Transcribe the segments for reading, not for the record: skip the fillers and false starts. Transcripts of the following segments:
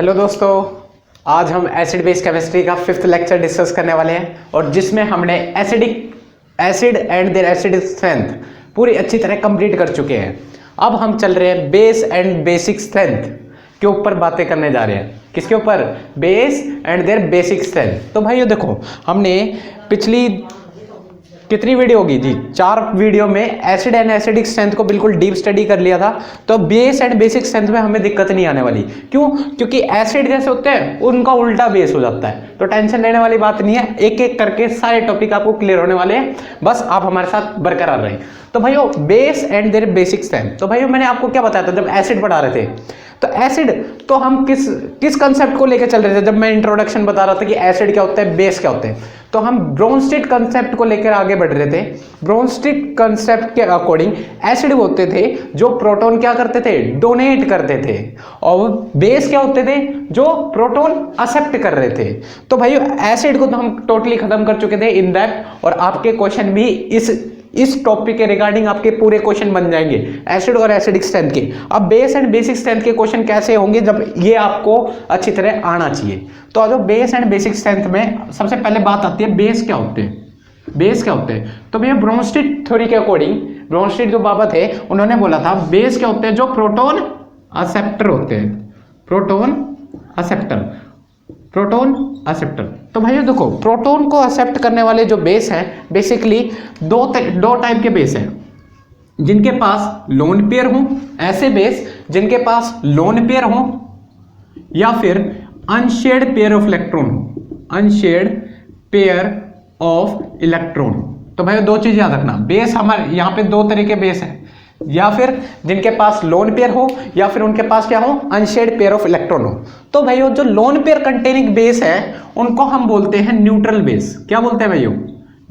Hello दोस्तों, आज हम एसिड बेस केमिस्ट्री का 5th लेक्चर डिस्कस करने वाले हैं और जिसमें हमने acid and their acidic strength पूरी अच्छी तरह कंप्लीट कर चुके हैं। अब हम चल रहे हैं बेस एंड बेसिक स्ट्रेंथ के ऊपर बातें करने जा रहे हैं। किसके ऊपर? Base and their basic strength. तो भाइयों देखो, हमने पिछली कितनी वीडियो होगी जी, 4 वीडियो में एसिड एंड एसिडिक स्ट्रेंथ को बिल्कुल डीप स्टडी कर लिया था। तो बेस एंड बेसिक स्ट्रेंथ में हमें दिक्कत नहीं आने वाली। क्यों? क्योंकि एसिड जैसे होते हैं उनका उल्टा बेस हो जाता है, तो टेंशन लेने वाली बात नहीं है। एक एक करके सारे टॉपिक आपको क्लियर होने वाले हैं, बस आप हमारे साथ बरकरार रहें। तो भाइयों base and their basic strength, तो भाइयों मैंने आपको क्या बताया था जब एसिड पढ़ा रहे थे? तो एसिड तो हम किस कंसेप्ट को लेकर चल रहे थे? जब मैं इंट्रोडक्शन बता रहा था कि एसिड क्या होता है, बेस क्या होते हैं, तो हम ब्रोंस्टेड कंसेप्ट को लेकर आगे बढ़ रहे थे। ब्रोंस्टेड कंसेप्ट के अकॉर्डिंग एसिड होते थे जो प्रोटॉन क्या करते थे, डोनेट करते थे, और बेस क्या होते थे जो प्रोटॉन एक्सेप्ट कर रहे थे। तो भाई एसिड को तो हम टोटली खत्म कर चुके थे इन दैट, और आपके क्वेश्चन भी इस टॉपिक के रिगार्डिंग आपके पूरे क्वेश्चन बन जाएंगे एसिड और एसिडिक स्ट्रेंथ के। अब बेस एंड बेसिक स्ट्रेंथ के क्वेश्चन कैसे होंगे, जब ये आपको अच्छी तरह आना चाहिए। तो आज बेस एंड बेसिक स्ट्रेंथ में सबसे पहले बात आती है बेस क्या होते हैं। बेस क्या होते हैं? तो भैया ब्रोंस्टेड थ्योरी के अकॉर्डिंग, ब्रोंस्टेड जो बाबा थे उन्होंने बोला था बेस क्या होते हैं जो प्रोटॉन एक्सेप्टर होते हैं। Proton acceptor. तो भाइयों देखो, प्रोटॉन को एक्सेप्ट करने वाले जो बेस हैं बेसिकली दो टाइप के बेस हैं, जिनके पास लोन पेयर हो, ऐसे बेस जिनके पास लोन पेयर हो या फिर अनशेयर्ड पेयर ऑफ इलेक्ट्रॉन हो, अनशेयर्ड पेयर ऑफ इलेक्ट्रॉन। तो भाई दो चीज याद रखना, बेस हमारे यहाँ पे 2 तरह के बेस हैं, या फिर जिनके पास लोन पेयर हो या फिर उनके पास क्या हो, अनशेयर्ड पेयर ऑफ इलेक्ट्रॉन हो। तो भाइयों जो लोन पेयर कंटेनिंग बेस है उनको हम बोलते हैं न्यूट्रल बेस। क्या बोलते हैं भाइयों?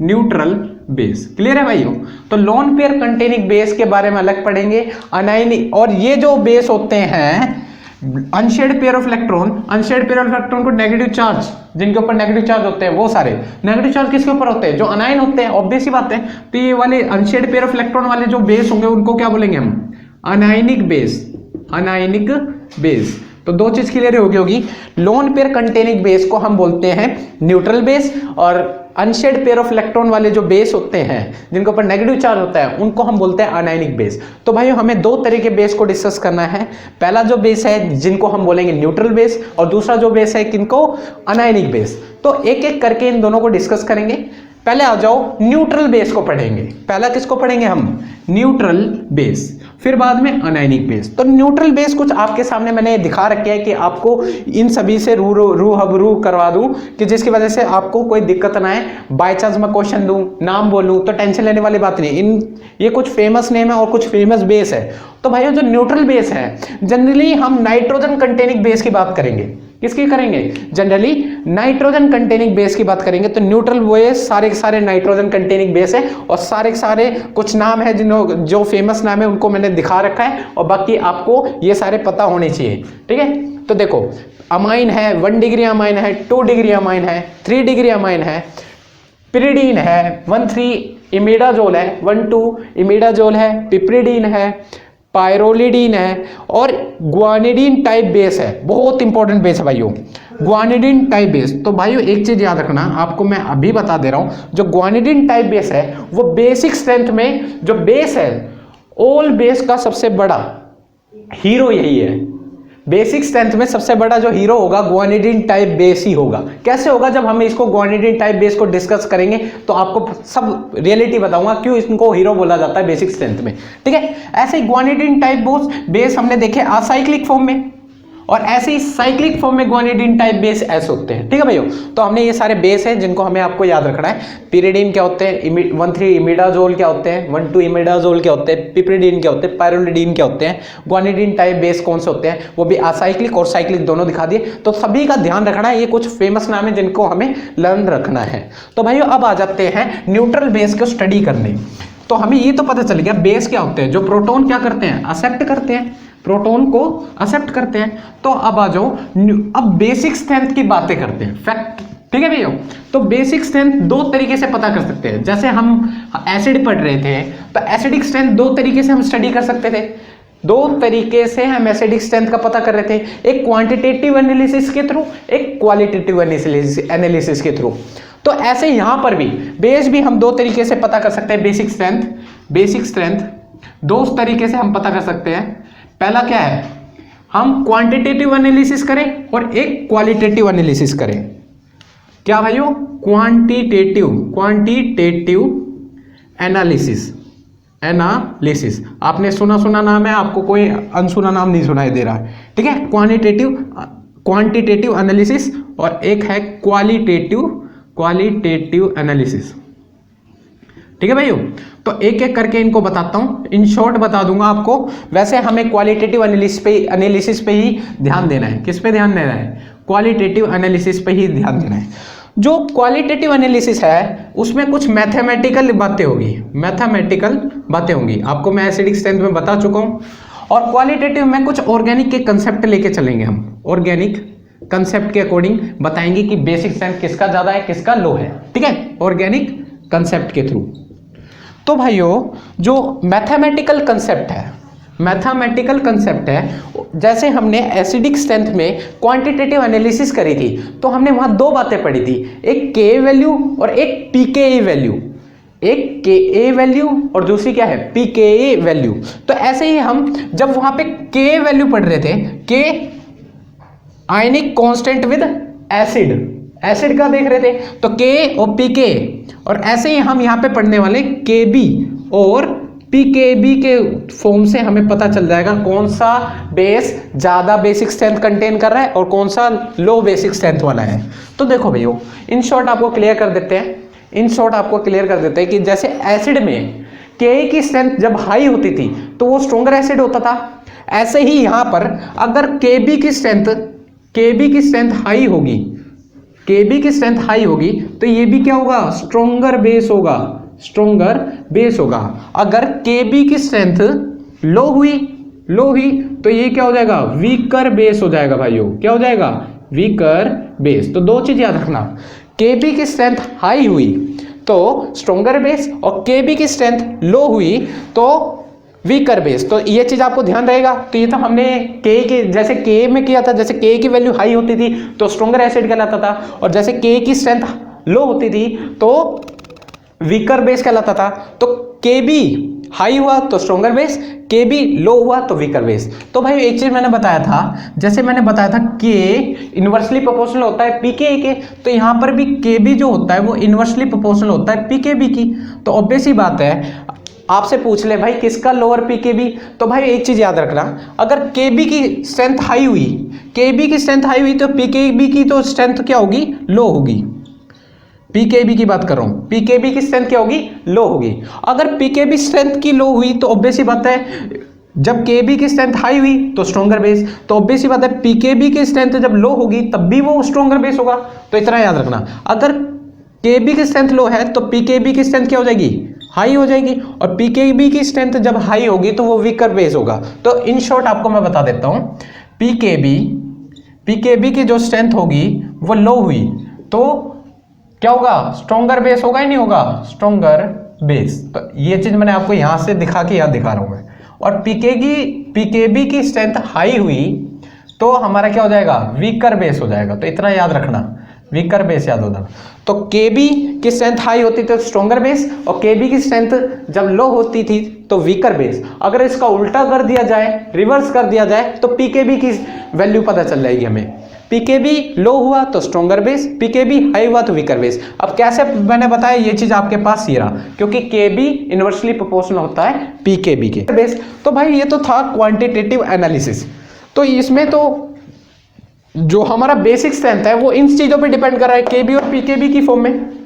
Neutral base. क्लियर है भाइयों? तो लोन पेयर कंटेनिंग बेस के बारे में अलग पढ़ेंगे, अनायनिक। और ये जो बेस होते हैं unshared pair of electron, unshared pair of electron को नेगेटिव चार्ज, जिनके ऊपर नेगेटिव चार्ज होते हैं वो सारे नेगेटिव चार्ज किसके ऊपर होते हैं? जो अनायन होते हैं, ऑब्वियस ही बात है। तो ये वाले अनशेयर्ड पेयर ऑफ इलेक्ट्रॉन वाले जो बेस होंगे उनको क्या बोलेंगे हम? Anionic base. Anionic base. तो 2 चीज क्लियर होगी। लोन पेयर कंटेनिंग बेस को हम बोलते हैं न्यूट्रल बेस, और अनशेयर्ड पेयर ऑफ इलेक्ट्रॉन वाले जो बेस होते हैं जिनके ऊपर नेगेटिव चार्ज होता है उनको हम बोलते हैं अनायनिक बेस। तो भाई हमें 2 तरह के बेस को डिस्कस करना है। पहला जो बेस है जिनको हम बोलेंगे न्यूट्रल बेस, और दूसरा जो बेस है किनको? Anionic base. तो एक एक करके इन दोनों को डिस्कस करेंगे। पहले आ जाओ न्यूट्रल बेस को पढ़ेंगे। पहला किसको पढ़ेंगे हम? न्यूट्रल बेस, फिर बाद में अनायनिक बेस। तो न्यूट्रल बेस कुछ आपके सामने मैंने दिखा रखे हैं कि आपको इन सभी से रू करवा दूं कि जिसकी वजह से आपको कोई दिक्कत ना आए। बाय चांस मैं क्वेश्चन दूं, नाम बोलूं, तो टेंशन लेने वाली बात नहीं। ये कुछ फेमस नेम है और कुछ फेमस बेस है। तो भाइयों जो न्यूट्रल बेस है, जनरली हम नाइट्रोजन कंटेनिंग बेस की बात करेंगे। किसकी करेंगे? जनरली नाइट्रोजन कंटेनिंग बेस की बात करेंगे। तो न्यूट्रल बेस सारे के सारे नाइट्रोजन कंटेनिंग बेस है, और सारे के सारे कुछ नाम है जो फेमस नाम है उनको मैंने दिखा रखा है, और बाकी आपको ये सारे पता होने चाहिए। ठीक है? तो देखो, अमाइन है, 1 डिग्री अमाइन है, 2 डिग्री अमाइन है, 3 डिग्री अमाइन है, पिरिडीन है, 1,3 इमिडाजोल है, 1,2 इमिडाजोल है, पिप्रिडीन है, पायरोलिडीन है, और ग्वानिडीन टाइप बेस है। बहुत इंपॉर्टेंट बेस है भाइयों, ग्वानिडीन टाइप बेस। तो भाइयों एक चीज याद रखना, आपको मैं अभी बता दे रहा हूं, जो ग्वानिडीन टाइप बेस है वो बेसिक स्ट्रेंथ में जो बेस है, ऑल बेस का सबसे बड़ा हीरो यही है। बेसिक स्ट्रेंथ में सबसे बड़ा जो हीरो होगा ग्वानिडीन टाइप बेस ही होगा। कैसे होगा? जब हम इसको ग्वानिडीन टाइप बेस को डिस्कस करेंगे तो आपको सब रियलिटी बताऊंगा क्यों इसको हीरो बोला जाता है बेसिक स्ट्रेंथ में। ठीक है? ऐसे ही ग्वानिडीन टाइप बेस हमने देखे असाइक्लिक फॉर्म में, और ऐसे ही साइक्लिक फॉर्म में ग्वानिडीन टाइप बेस ऐसे होते हैं। ठीक है भाइयों? तो हमने ये सारे बेस हैं जिनको हमें आपको याद रखना है। पिरिडीन क्या होते हैं, 1,3 इमिडाजोल क्या होते हैं, 1,2 इमिडाजोल क्या होते हैं, पिप्रिडीन क्या होते हैं, पायरोलिडीन क्या होते हैं, ग्वानिडीन टाइप बेस कौन से होते हैं, वो भी असाइक्लिक और साइक्लिक दोनों दिखा दिए। तो सभी का ध्यान रखना है, ये कुछ फेमस नाम है जिनको हमें लर्न रखना है। तो भाइयों अब आ जाते हैं न्यूट्रल बेस को स्टडी करने। तो हमें ये तो पता चल गया बेस क्या होते हैं, जो प्रोटॉन क्या करते हैं, एक्सेप्ट करते हैं, प्रोटॉन को एक्सेप्ट करते हैं। तो अब आ जाओ, अब बेसिक स्ट्रेंथ की बातें करते हैं, फैक्ट। ठीक है भैया? तो बेसिक स्ट्रेंथ 2 तरीके से पता कर सकते हैं। जैसे हम एसिड पढ़ रहे थे तो एसिडिक स्ट्रेंथ 2 तरीके से हम स्टडी कर सकते थे। दो तरीके से हम एसिडिक स्ट्रेंथ का पता कर रहे थे, एक क्वांटिटेटिव एनालिसिस के थ्रू, एक क्वालिटेटिव एनालिसिस के थ्रू। तो ऐसे यहां पर भी बेस भी हम दो तरीके से पता कर सकते हैं। बेसिक स्ट्रेंथ दो तरीके से हम पता कर सकते हैं। पहला क्या है, हम क्वांटिटेटिव एनालिसिस करें और एक क्वालिटेटिव एनालिसिस करें। क्या भाइयों, क्वांटिटेटिव एनालिसिस आपने सुना नाम है, आपको कोई अनसुना नाम नहीं सुनाई दे रहा है, ठीक है। क्वांटिटेटिव एनालिसिस और एक है क्वालिटेटिव एनालिसिस, ठीक है भाइयों। तो एक एक करके इनको बताता हूं, इन शॉर्ट बता दूंगा आपको। वैसे हमें क्वालिटेटिव एनालिसिस पे ही ध्यान देना है। किस पे ध्यान देना है? क्वालिटेटिव एनालिसिस पे ही ध्यान देना है। जो क्वालिटेटिव एनालिसिस है उसमें कुछ मैथमेटिकल बातें होंगी, आपको मैं एसिडिक स्ट्रेंथ में बता चुका हूं। और क्वालिटेटिव में कुछ ऑर्गेनिक के कंसेप्ट लेके चलेंगे हम, ऑर्गेनिक कंसेप्ट के अकॉर्डिंग बताएंगे कि बेसिक स्ट्रेंथ किसका ज्यादा है किसका लो है, ठीक है, ऑर्गेनिक कंसेप्ट के थ्रू। तो भाइयों जो मैथमेटिकल कंसेप्ट है, जैसे हमने एसिडिक स्ट्रेंथ में क्वांटिटेटिव एनालिसिस करी थी तो हमने वहां दो बातें पढ़ी थी, एक के वैल्यू और एक पीके वैल्यू। एक के वैल्यू और दूसरी क्या है, पीके वैल्यू। तो ऐसे ही हम जब वहां पे के वैल्यू पढ़ रहे थे, के आयनिक कांस्टेंट विद एसिड का देख रहे थे, तो के और पीके, और ऐसे ही हम यहां पे पढ़ने वाले के बी और पीकेबी के फॉर्म से हमें पता चल जाएगा कौन सा बेस ज्यादा बेसिक स्ट्रेंथ कंटेन कर रहा है और कौन सा लो बेसिक स्ट्रेंथ वाला है। तो देखो भैया इन शॉर्ट आपको क्लियर कर देते हैं कि जैसे एसिड में के की स्ट्रेंथ जब हाई होती थी तो वो स्ट्रॉन्गर एसिड होता था। ऐसे ही यहां पर अगर केबी की स्ट्रेंथ हाई होगी तो ये भी क्या होगा, स्ट्रॉन्गर बेस होगा। अगर केबी की स्ट्रेंथ लो हुई तो ये क्या हो जाएगा, वीकर बेस हो जाएगा भाइयों। क्या हो जाएगा, वीकर बेस। तो दो चीज याद रखना, केबी की स्ट्रेंथ हाई हुई तो स्ट्रॉन्गर बेस, और केबी की स्ट्रेंथ लो हुई तो वीकर बेस। तो ये चीज आपको ध्यान रहेगा। तो ये तो हमने के के जैसे के में किया था, जैसे के की वैल्यू हाई होती थी तो स्ट्रॉन्गर एसिड कहलाता था, और जैसे के की स्ट्रेंथ लो होती थी तो वीकर बेस कहलाता था। तो के बी हाई हुआ तो स्ट्रॉन्गर बेस, के बी लो हुआ तो वीकर बेस। तो भाई एक चीज मैंने बताया था, जैसे मैंने बताया था के इनवर्सली प्रोपोर्शनल होता है पीके के, तो यहां पर भी के बी जो होता है वो इनवर्सली प्रोपोर्शनल होता है पीके बी की। तो ऑब्वियस ही बात है, आपसे पूछ ले भाई किसका लोअर पीकेबी, तो भाई एक चीज याद रखना, अगर केबी की स्ट्रेंथ हाई हुई तो पीकेबी की तो स्ट्रेंथ क्या होगी, लो होगी। पीकेबी की बात कर रहा हूं, पीकेबी की स्ट्रेंथ क्या होगी, लो होगी। अगर पीकेबी स्ट्रेंथ की लो हुई तो ऑब्वियस ही बात है, जब केबी की स्ट्रेंथ हाई हुई तो स्ट्रॉन्गर बेस, तो ऑब्वियस ही बात है पीकेबी की स्ट्रेंथ जब लो होगी तब भी वो स्ट्रॉन्गर बेस होगा। तो इतना याद रखना, अगर केबी की स्ट्रेंथ लो है तो पीकेबी की स्ट्रेंथ क्या हो जाएगी, हाई हो जाएगी, और पीकेबी की स्ट्रेंथ जब हाई होगी तो वो वीकर बेस होगा। तो इन शॉर्ट आपको मैं बता देता हूं, पीकेबी की जो स्ट्रेंथ होगी वो लो हुई तो क्या होगा, स्ट्रॉन्गर बेस होगा ही नहीं होगा, स्ट्रॉन्गर बेस। तो ये चीज मैंने आपको यहां से दिखा के याद दिखा रहा हूं मैं। और पीकेबी की स्ट्रेंथ हाई हुई तो हमारा क्या हो जाएगा, वीकर बेस हो जाएगा। तो इतना याद रखना, वीकर बेस याद होगा। तो केबी की स्ट्रेंथ हाई होती थी तो स्ट्रॉन्गर बेस, और केबी की स्ट्रेंथ जब लो होती थी तो वीकर बेस। अगर इसका उल्टा कर दिया जाए, रिवर्स कर दिया जाए, तो पीकेबी की वैल्यू पता चल जाएगी हमें। पीकेबी लो हुआ तो स्ट्रॉन्गर बेस, पीकेबी हाई हुआ तो वीकर बेस। अब कैसे मैंने बताया ये चीज आपके पास ये रहा, क्योंकि केबी इनवर्सली प्रोपोर्शनल होता है पीकेबी के बेस। तो भाई ये तो था क्वांटिटेटिव एनालिसिस। तो इसमें तो जो हमारा बेसिक स्ट्रेंथ है वो इन चीजों पे डिपेंड कर रहा है, केबी और पीकेबी की फॉर्म में।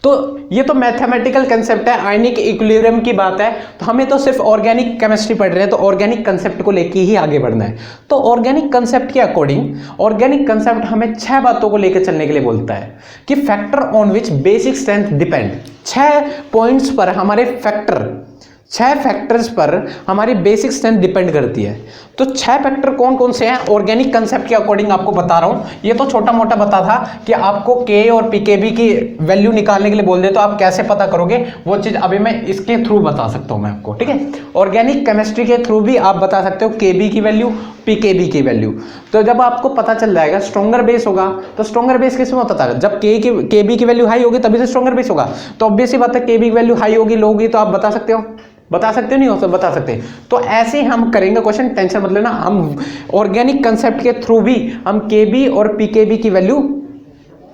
तो ये तो मैथमेटिकल कंसेप्ट है, आयनिक इक्विलिब्रियम की बात है। तो हमें तो सिर्फ ऑर्गेनिक केमिस्ट्री पढ़ रहे हैं, तो ऑर्गेनिक कंसेप्ट को लेके ही आगे बढ़ना है। तो ऑर्गेनिक कंसेप्ट के अकॉर्डिंग ऑर्गेनिक कंसेप्ट हमें 6 बातों को लेकर चलने के लिए बोलता है कि factor on which basic strength depend. 6 points पर हमारे फैक्टर 6 फैक्टर्स पर हमारी बेसिक स्ट्रेंथ डिपेंड करती है। तो 6 फैक्टर कौन कौन से हैं ऑर्गेनिक कंसेप्ट के अकॉर्डिंग आपको बता रहा हूं। ये तो छोटा मोटा बता था कि आपको के और पीकेबी की वैल्यू निकालने के लिए बोल दे तो आप कैसे पता करोगे, वो चीज अभी मैं इसके थ्रू बता सकता हूं मैं आपको, ठीक है। ऑर्गेनिक केमिस्ट्री के थ्रू भी आप बता सकते हो केबी की वैल्यू, पीकेबी की वैल्यू। तो जब आपको पता चल जाएगा स्ट्रॉन्गर बेस होगा, तो स्ट्रॉन्गर बेस किस में होता था, जब केबी की वैल्यू हाई होगी तभी से स्ट्रॉन्गर बेस होगा। तो ऑब्वियस सी बात है केबी की वैल्यू हाई होगी, लो होगी, तो आप बता सकते हो नहीं हो तो बता सकते। तो ऐसे हम करेंगे क्वेश्चन, टेंशन मत लेना। हम ऑर्गेनिक कंसेप्ट के थ्रू भी हम केबी और पीकेबी की वैल्यू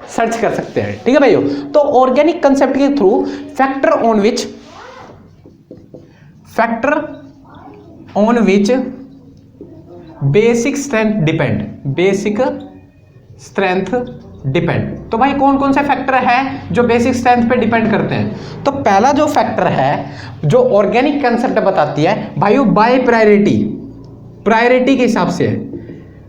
सर्च कर सकते हैं, ठीक है भाइयों। तो ऑर्गेनिक कंसेप्ट के through factor on which basic strength depend. तो भाई कौन कौन से फैक्टर है जो बेसिक स्ट्रेंथ पे डिपेंड करते हैं। तो पहला जो फैक्टर है जो ऑर्गेनिक कंसेप्ट बताती है भाइयों, बाय प्रायोरिटी के हिसाब से है।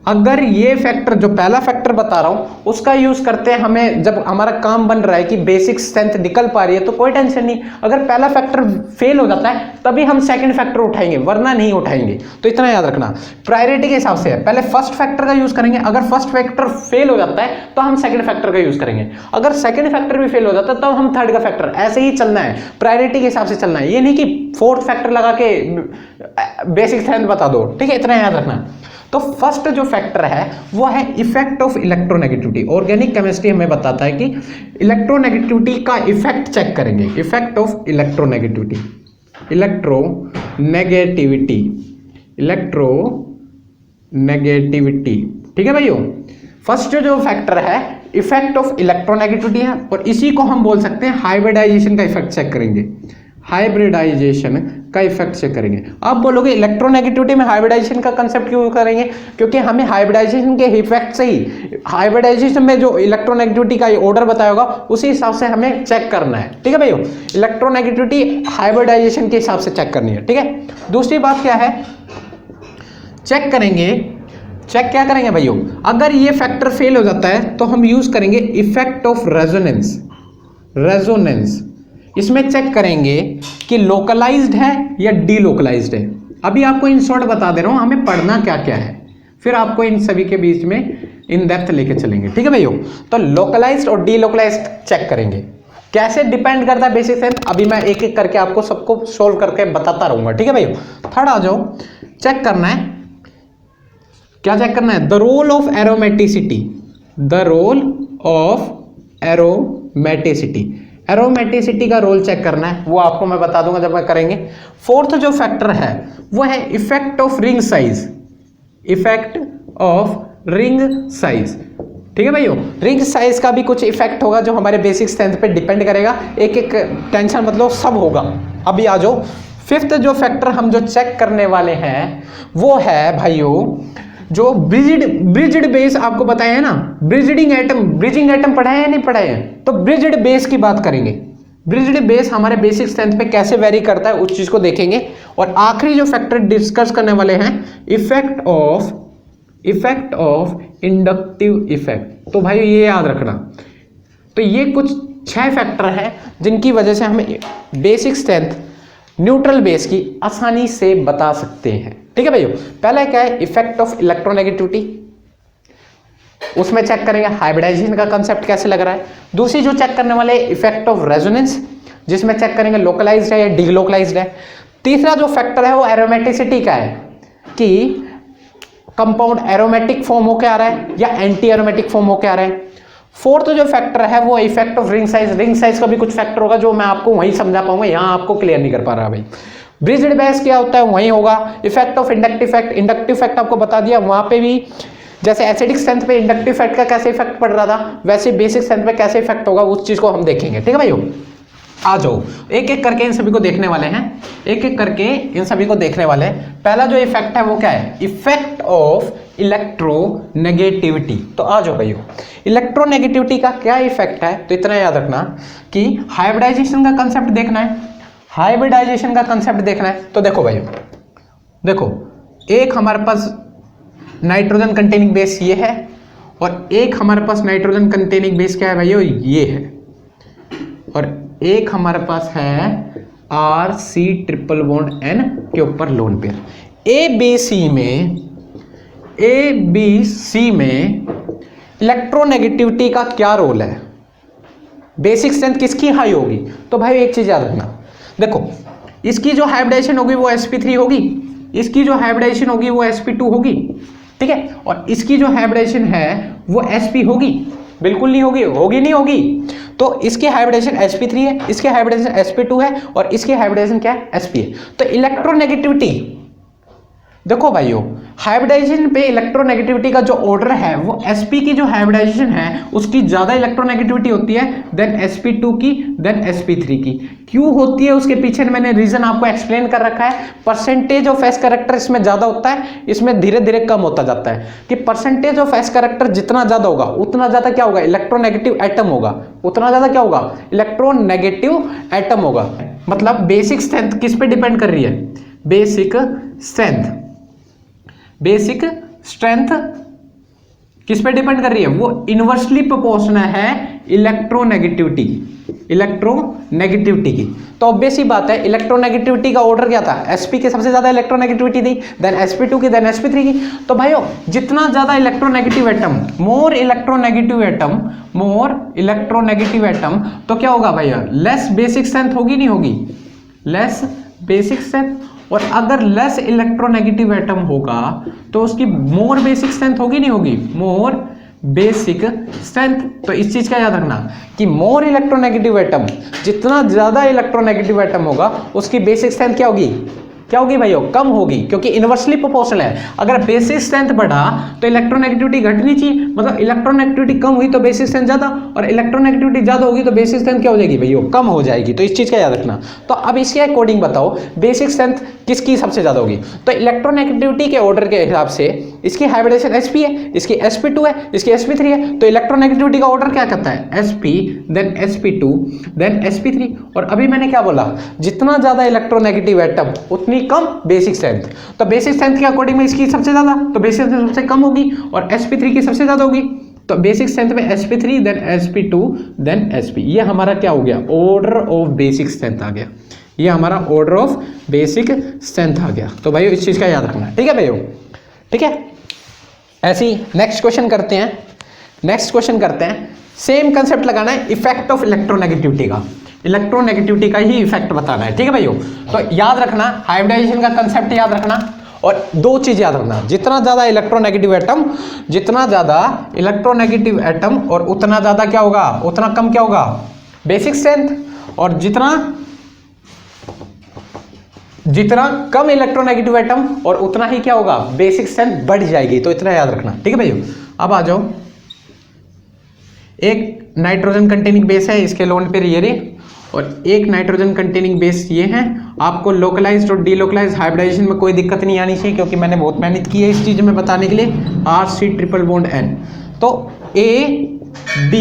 अगर ये फैक्टर जो पहला फैक्टर बता रहा हूं उसका यूज करते हैं, हमें जब हमारा काम बन रहा है कि बेसिक स्ट्रेंथ निकल पा रही है तो कोई टेंशन नहीं। अगर पहला फैक्टर फेल हो जाता है तभी हम सेकंड फैक्टर उठाएंगे, वरना नहीं उठाएंगे। तो इतना याद रखना, प्रायोरिटी के हिसाब से है। पहले फर्स्ट फैक्टर का यूज करेंगे, अगर फर्स्ट फैक्टर फेल हो जाता है तो हम सेकंड फैक्टर का यूज करेंगे, अगर सेकंड फैक्टर भी फेल हो जाता है तो हम थर्ड का फैक्टर। ऐसे ही चलना है, प्रायोरिटी के हिसाब से चलना है। ये नहीं कि फोर्थ फैक्टर लगा के बेसिक स्ट्रेंथ बता दो, ठीक है, इतना याद रखना। तो फर्स्ट जो फैक्टर है वो है effect of electronegativity. Organic chemistry हमें बताता है कि इलेक्ट्रोनेगेटिविटी का इफेक्ट चेक करेंगे, इफेक्ट ऑफ इलेक्ट्रोनेगेटिविटी, ठीक है भाइयों। फर्स्ट जो फैक्टर है इफेक्ट ऑफ इलेक्ट्रोनेगेटिविटी है, और इसी को हम बोल सकते हैं हाइब्रिडाइजेशन का इफेक्ट चेक करेंगे, हाइब्रिडाइजेशन का इफेक्ट चेक करेंगे। आप बोलोगे इलेक्ट्रोनेगेटिविटी में हाइब्रिडाइजेशन का कंसेप्ट क्यों करेंगे, क्योंकि हमें हाइब्रिडाइजेशन के इफेक्ट से ही, हाइब्रिडाइजेशन में जो इलेक्ट्रोनेगेटिविटी का ऑर्डर बताया होगा उसी हिसाब से हमें चेक करना है, ठीक है भाइयों। इलेक्ट्रोनेगेटिविटी हाइब्रिडाइजेशन के हिसाब से चेक करनी है, ठीक है। दूसरी बात क्या है, चेक क्या करेंगे भाइयों, अगर ये फैक्टर फेल हो जाता है तो हम यूज करेंगे इफेक्ट ऑफ रेजोनेंस। इसमें चेक करेंगे कि लोकलाइज्ड है या डीलोकलाइज्ड है। अभी आपको इन शॉर्ट बता दे रहा हूं हमें पढ़ना क्या क्या है, फिर आपको इन सभी के बीच में इन डेप्थ लेके चलेंगे, ठीक है भाइयों। तो लोकलाइज्ड और डीलोकलाइज्ड चेक करेंगे, कैसे डिपेंड करता है बेसिक स्ट्रेंथ, अभी मैं एक एक करके आपको सबको सोल्व करके बताता रहूंगा, ठीक है भाइयों। थर्ड आ जाओ, चेक करना है, क्या चेक करना है, द रोल ऑफ एरोमेटिसिटी का रोल चेक करना है, वो आपको मैं बता दूंगा जब मैं करेंगे। फोर्थ जो फैक्टर है वो है इफेक्ट ऑफ रिंग साइज, ठीक है भाइयों। रिंग साइज का भी कुछ इफेक्ट होगा जो हमारे बेसिक स्ट्रेंथ पे डिपेंड करेगा, एक एक टेंशन मतलब सब होगा। अभी आ जाओ, फिफ्थ जो फैक्टर हम जो चेक करने वाले हैं वो है भाइयों जो ब्रिज्ड बेस आपको बताया है ना, ब्रिजिंग एटम पढ़ाए हैं नहीं पढ़ाए हैं, तो ब्रिज्ड बेस की बात करेंगे। ब्रिज्ड बेस हमारे बेसिक स्ट्रेंथ पे कैसे वेरी करता है उस चीज को देखेंगे। और आखिरी जो फैक्टर डिस्कस करने वाले हैं इफेक्ट ऑफ इंडक्टिव इफेक्ट। तो भाई ये याद रखना, तो ये कुछ 6 फैक्टर हैं जिनकी वजह से हमें बेसिक स्ट्रेंथ न्यूट्रल बेस की आसानी से बता सकते हैं, ठीक है भाइयों। पहला क्या है, इफेक्ट ऑफ इलेक्ट्रोनेगेटिविटी, उसमें चेक करेंगे हाइब्रिडाइजेशन का कंसेप्ट कैसे लग रहा है। दूसरी जो चेक करने वाले इफेक्ट ऑफ रेजोनेंस, जिसमें चेक करेंगे लोकलाइज्ड है या डीलोकलाइज्ड है। तीसरा जो फैक्टर है वो एरोमेटिसिटी का है कि कंपाउंड एरोमेटिक फॉर्म होकर आ रहा है या एंटी एरोमेटिक फॉर्म होकर आ रहा है। फोर्थ जो फैक्टर है वो इफेक्ट ऑफ रिंग साइज का भी कुछ फैक्टर होगा जो मैं आपको वहीं समझा पाऊंगा, यहां आपको क्लियर नहीं कर पा रहा भाई। ब्रिज्ड बेस क्या होता है वहीं होगा। इफेक्ट ऑफ इंडक्टिव फैक्ट आपको बता दिया, वहां पे भी जैसे एसिडिक स्ट्रेंथ पे इंडक्टिव फैक्ट का कैसे इफेक्ट पड़ रहा था वैसे बेसिक स्ट्रेंथ पे कैसे इफेक्ट होगा उस चीज को हम देखेंगे, ठीक है भाइयों। आ जाओ, एक एक करके इन सभी को देखने वाले हैं, पहला जो इफेक्ट है वो क्या है, इफेक्ट ऑफ इलेक्ट्रोनेगेटिविटी। तो आ जाओ भाइयों, इलेक्ट्रोनेगेटिविटी का क्या इफेक्ट है, तो इतना याद रखना कि हाइब्रिडाइजेशन का कंसेप्ट देखना है। तो देखो भाइयों, देखो एक हमारे पास नाइट्रोजन कंटेनिंग बेस ये है और एक हमारे पास नाइट्रोजन कंटेनिंग बेस क्या है भाइयों, ये है, और एक हमारे पास है RC∭N के ऊपर lone pair. A B C में इलेक्ट्रोनेगेटिविटी का क्या रोल है? बेसिक स्ट्रेंथ किसकी हाई होगी? तो भाई एक चीज याद रखना, देखो इसकी जो हाइब्रिडाइजेशन होगी वो sp3 होगी, इसकी जो हाइब्रिडाइजेशन होगी वो sp2 होगी, ठीक है, और इसकी जो हाइब्रिडाइजेशन है वो sp होगी, बिल्कुल नहीं होगी, होगी नहीं होगी। तो इसकी हाइब्रिडाइजेशन sp3 है, इसकी हाइब्रिडाइजेशन sp2 है और इसकी हाइब्रिडाइजेशन क्या है? sp है। तो इलेक्ट्रोनेगेटिविटी देखो भाइयों, हाइब्रिडाइजेशन पे इलेक्ट्रोनेगेटिविटी का जो ऑर्डर है वो sp की जो हाइब्रिडाइजेशन है उसकी ज्यादा इलेक्ट्रोनेगेटिविटी होती है देन sp2 की, देन sp3 की। क्यों होती है उसके पीछे मैंने रीजन आपको एक्सप्लेन कर रखा है। परसेंटेज ऑफ एस कैरेक्टर इसमें ज्यादा होता है, इसमें धीरे धीरे कम होता जाता है कि परसेंटेज ऑफ एस कैरेक्टर जितना ज्यादा होगा उतना ज्यादा क्या होगा? इलेक्ट्रोनेगेटिव एटम होगा, उतना ज्यादा क्या होगा? इलेक्ट्रोनेगेटिव एटम होगा। मतलब बेसिक स्ट्रेंथ किस पे डिपेंड कर रही है? बेसिक स्ट्रेंथ किस पे डिपेंड कर रही है? वो इनवर्सली प्रोपोर्शनल है इलेक्ट्रोनेगेटिविटी की। तो ऑब्वियस ही बात है, इलेक्ट्रोनेगेटिविटी का ऑर्डर क्या था? sp के सबसे ज्यादा इलेक्ट्रोनेगेटिविटी दी, देन sp2 की, देन sp3 की। तो भाइयों जितना ज्यादा electronegative atom, more electronegative atom, तो क्या होगा भैया? लेस बेसिक स्ट्रेंथ होगी नहीं होगी? Less basic strength. और अगर लेस इलेक्ट्रोनेगेटिव एटम होगा तो उसकी मोर बेसिक स्ट्रेंथ होगी नहीं होगी? मोर बेसिक स्ट्रेंथ। तो इस चीज का याद रखना कि मोर इलेक्ट्रोनेगेटिव एटम, जितना ज्यादा इलेक्ट्रोनेगेटिव एटम होगा उसकी बेसिक स्ट्रेंथ क्या होगी? क्या होगी भाइयों? कम होगी, क्योंकि इनवर्सली प्रोपोर्शनल है। अगर बेसिक स्ट्रेंथ बढ़ा तो इलेक्ट्रोनेगेटिविटी घटनी चाहिए, मतलब इलेक्ट्रोनेगेटिविटी कम हुई तो बेसिक स्ट्रेंथ ज्यादा, और इलेक्ट्रोनेगेटिविटी ज्यादा होगी तो बेसिक स्ट्रेंथ क्या हो जाएगी भैया? कम हो जाएगी। तो इस चीज का याद रखना। तो अब इसके अकॉर्डिंग बताओ बेसिक स्ट्रेंथ किसकी सबसे ज्यादा होगी? तो इलेक्ट्रोनेगेटिविटी के ऑर्डर के हिसाब से इसकी हाइब्रिडेशन sp है, इसकी sp2 है, इसकी sp3 है। तो इलेक्ट्रोनेगेटिविटी का ऑर्डर क्या करता है? sp, then sp2, then sp3। और अभी मैंने क्या बोला? जितना ज्यादा इलेक्ट्रोनेगेटिव एटम उतनी कम बेसिक स्ट्रेंथ। तो बेसिक स्ट्रेंथ के अकॉर्डिंग में इसकी सबसे ज्यादा, तो बेसिक स्ट्रेंथ सबसे कम होगी, और sp3 की सबसे ज्यादा होगी। तो बेसिक स्ट्रेंथ में sp3, then sp2, then sp। ये हमारा क्या हो गया? ऑर्डर ऑफ बेसिक स्ट्रेंथ आ गया। ये हमारा ऑर्डर ऑफ बेसिक स्ट्रेंथ आ गया। तो भाइयों इस चीज का याद रखना, ठीक है भाइयों? ठीक है, ऐसी नेक्स्ट क्वेश्चन करते हैं। सेम कंसेप्ट लगाना है, इफेक्ट ऑफ इलेक्ट्रोनेगेटिविटी का, इलेक्ट्रोनेगेटिविटी का ही इफेक्ट बताना है, ठीक है भाइयों? तो याद रखना, हाइब्रिडाइजेशन का कंसेप्ट याद रखना, और दो चीज याद रखना, जितना ज्यादा इलेक्ट्रोनेगेटिव एटम और उतना ज्यादा क्या होगा? उतना कम क्या होगा? Basic strength. और जितना कम इलेक्ट्रोनेगेटिव एटम और उतना ही क्या होगा? बेसिक स्ट्रेंथ बढ़ जाएगी। तो इतना याद रखना, ठीक है भाइयों? अब आ जाओ, एक नाइट्रोजन कंटेनिंग बेस है, इसके लोन पेयर ये रहे, और एक नाइट्रोजन कंटेनिंग बेस ये हैं। आपको लोकलाइज्ड और डीलोकलाइज्ड हाइब्रिडाइजेशन में कोई दिक्कत नहीं आनी चाहिए, क्योंकि मैंने बहुत मेहनत की है इस चीज में बताने के लिए। RC∭N। तो A, B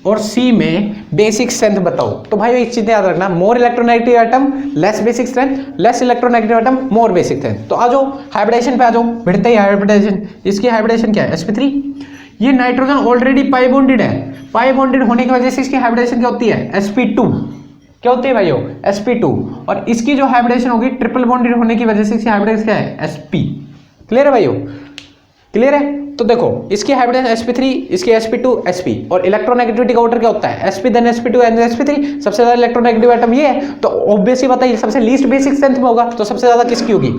और C में बेसिक स्ट्रेंथ बताओ। तो भाई एक चीज याद रखना, more electronegative atom less basic strength, less electronegative atom मोर बेसिक स्ट्रेंथ। तो आ जाओ हाइब्रिडेशन पे आ जाओ, भिड़ते ही हाइब्रिडेशन। इसकी हाइब्रिडेशन क्या है? sp3। ये नाइट्रोजन ऑलरेडी पाई बॉन्डेड है, पाई बॉन्डेड होने की वजह से इसकी हाइब्रिडेशन क्या होती है? sp2। क्या होती है भाइयों? sp2। और इसकी जो हाइब्रिडेशन होगी ट्रिपल बॉन्डेड होने की वजह से इसकी हाइब्रिडेशन क्या है? sp। क्लियर है भाइयों? क्लियर है? तो देखो इसकी हाइब्रिडेशन sp3, इसकी sp2, sp। और इलेक्ट्रोनेगेटिविटी का ऑर्डर क्या होता है? sp, then sp2 and sp3। सबसे ज्यादा इलेक्ट्रोनेगेटिव एटम ये है, तो ऑब्वियसली बताइए सबसे लीस्ट बेसिक स्ट्रेंथ में होगा, तो सबसे ज्यादा किसकी होगी?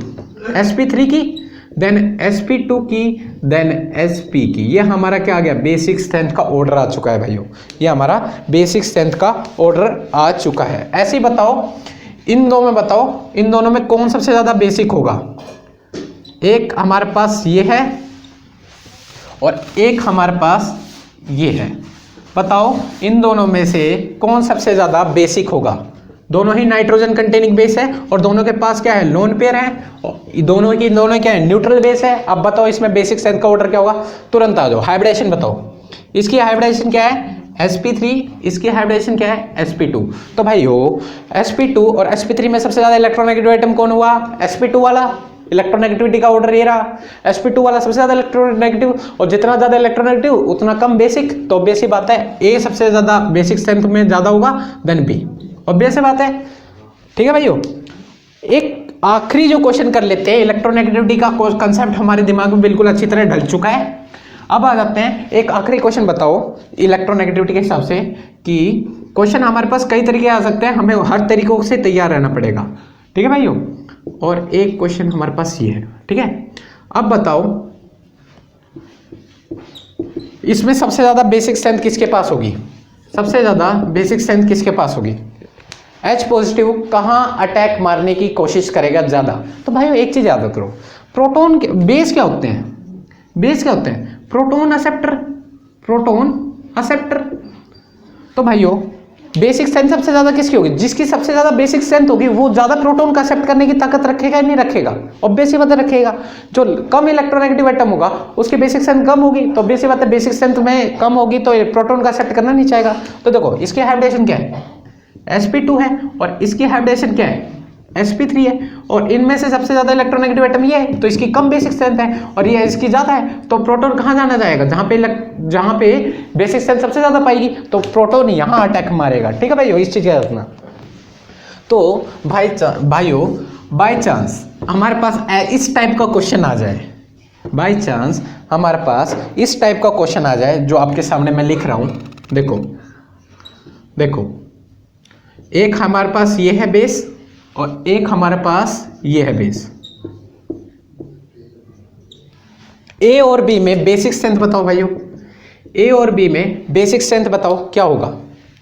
sp3 की, देन sp2 की, देन sp की। ये हमारा क्या आ गया? बेसिक स्ट्रेंथ का ऑर्डर आ चुका है भाइयों, ये हमारा बेसिक स्ट्रेंथ का ऑर्डर आ चुका है। ऐसे ही बताओ, इन दो में बताओ, इन दोनों में कौन सबसे ज्यादा बेसिक होगा? एक हमारे पास ये है और एक हमारे पास ये है। बताओ इन दोनों में से कौन सबसे ज्यादा बेसिक होगा? दोनों ही नाइट्रोजन कंटेनिंग बेस है और दोनों के पास क्या है? लोन पेयर है, और दोनों क्या है? न्यूट्रल बेस है। अब बताओ इसमें बेसिक स्ट्रेंथ का ऑर्डर क्या होगा? तुरंत आ जाओ, हाइब्रिडेशन बताओ। इसकी हाइब्रिडेशन क्या है? sp3। इसकी हाइब्रिडेशन क्या है? sp2। तो भाई हो sp2 और sp3 में सबसे ज्यादा इलेक्ट्रोनेगेटिव एटम कौन हुआ? sp2 वाला। इलेक्ट्रोनेगेटिविटी का ऑर्डर ये रहा, sp2 वाला सबसे ज्यादा इलेक्ट्रोनेगेटिव, और जितना ज्यादा इलेक्ट्रोनेगेटिव उतना कम बेसिक। तो ऑब्वियस सी बात है A सबसे ज्यादा बेसिक स्ट्रेंथ में ज्यादा होगा देन B, ऑब्वियस सी बात है, ठीक है भाइयों, एक आखिरी जो क्वेश्चन कर लेते हैं, इलेक्ट्रोनेगेटिविटी का कंसेप्ट हमारे दिमाग में बिल्कुल अच्छी तरह ढल चुका है। अब आ जाते हैं, एक आखिरी क्वेश्चन बताओ इलेक्ट्रोनेगेटिविटी के हिसाब से, कि क्वेश्चन हमारे पास कई तरीके आ सकते हैं, हमें हर तरीकों से तैयार रहना पड़ेगा, ठीक है भाइयों। और एक क्वेश्चन हमारे पास ये है, ठीक है। अब बताओ इसमें सबसे ज्यादा बेसिक स्ट्रेंथ किसके पास होगी, सबसे ज्यादा बेसिक स्ट्रेंथ किसके पास होगी? H पॉजिटिव कहाँ अटैक मारने की कोशिश करेगा ज्यादा? तो भाइयों एक चीज याद करो, प्रोटॉन के बेस क्या होते हैं? बेस क्या होते हैं? Proton acceptor, proton acceptor. तो भाइयों बेसिक स्ट्रेंथ सबसे ज्यादा किसकी होगी? जिसकी सबसे ज्यादा बेसिक स्ट्रेंथ होगी वो ज्यादा प्रोटॉन का एक्सेप्ट करने की ताकत रखेगा या नहीं रखेगा? ऑब्वियस बात रखेगा। जो कम इलेक्ट्रोनेगेटिव एटम होगा उसकी बेसिक स्ट्रेंथ कम होगी, तो ऑब्वियस बात है बेसिक स्ट्रेंथ में कम होगी तो प्रोटॉन का एक्सेप्ट करना नहीं चाहेगा। तो देखो इसकी हाइब्रिडेशन क्या है? sp2 है, और इसकी हाइब्रिडेशन क्या है? sp3 है, और इनमें से सबसे ज्यादा इलेक्ट्रोनेगेटिव एटम ये है, तो इसकी कम बेसिक स्ट्रेंथ है और ये इसकी ज्यादा है, तो प्रोटॉन कहाँ जाना जाएगा? जहां पे बेसिक स्ट्रेंथ सबसे ज्यादा पाएगी तो प्रोटॉन यहां अटैक मारेगा, ठीक है भाइयों, इस चीज का रखना। तो भाइयों बाय चांस हमारे पास इस टाइप का क्वेश्चन आ जाए, बाय चांस हमारे पास इस टाइप का क्वेश्चन आ जाए जो आपके सामने मैं लिख रहा हूं, देखो देखो, एक हमारे पास ये है बेस और एक हमारे पास ये है बेस। ए और बी में बेसिक स्ट्रेंथ बताओ भाइयों, ए और बी में बेसिक स्ट्रेंथ बताओ क्या होगा?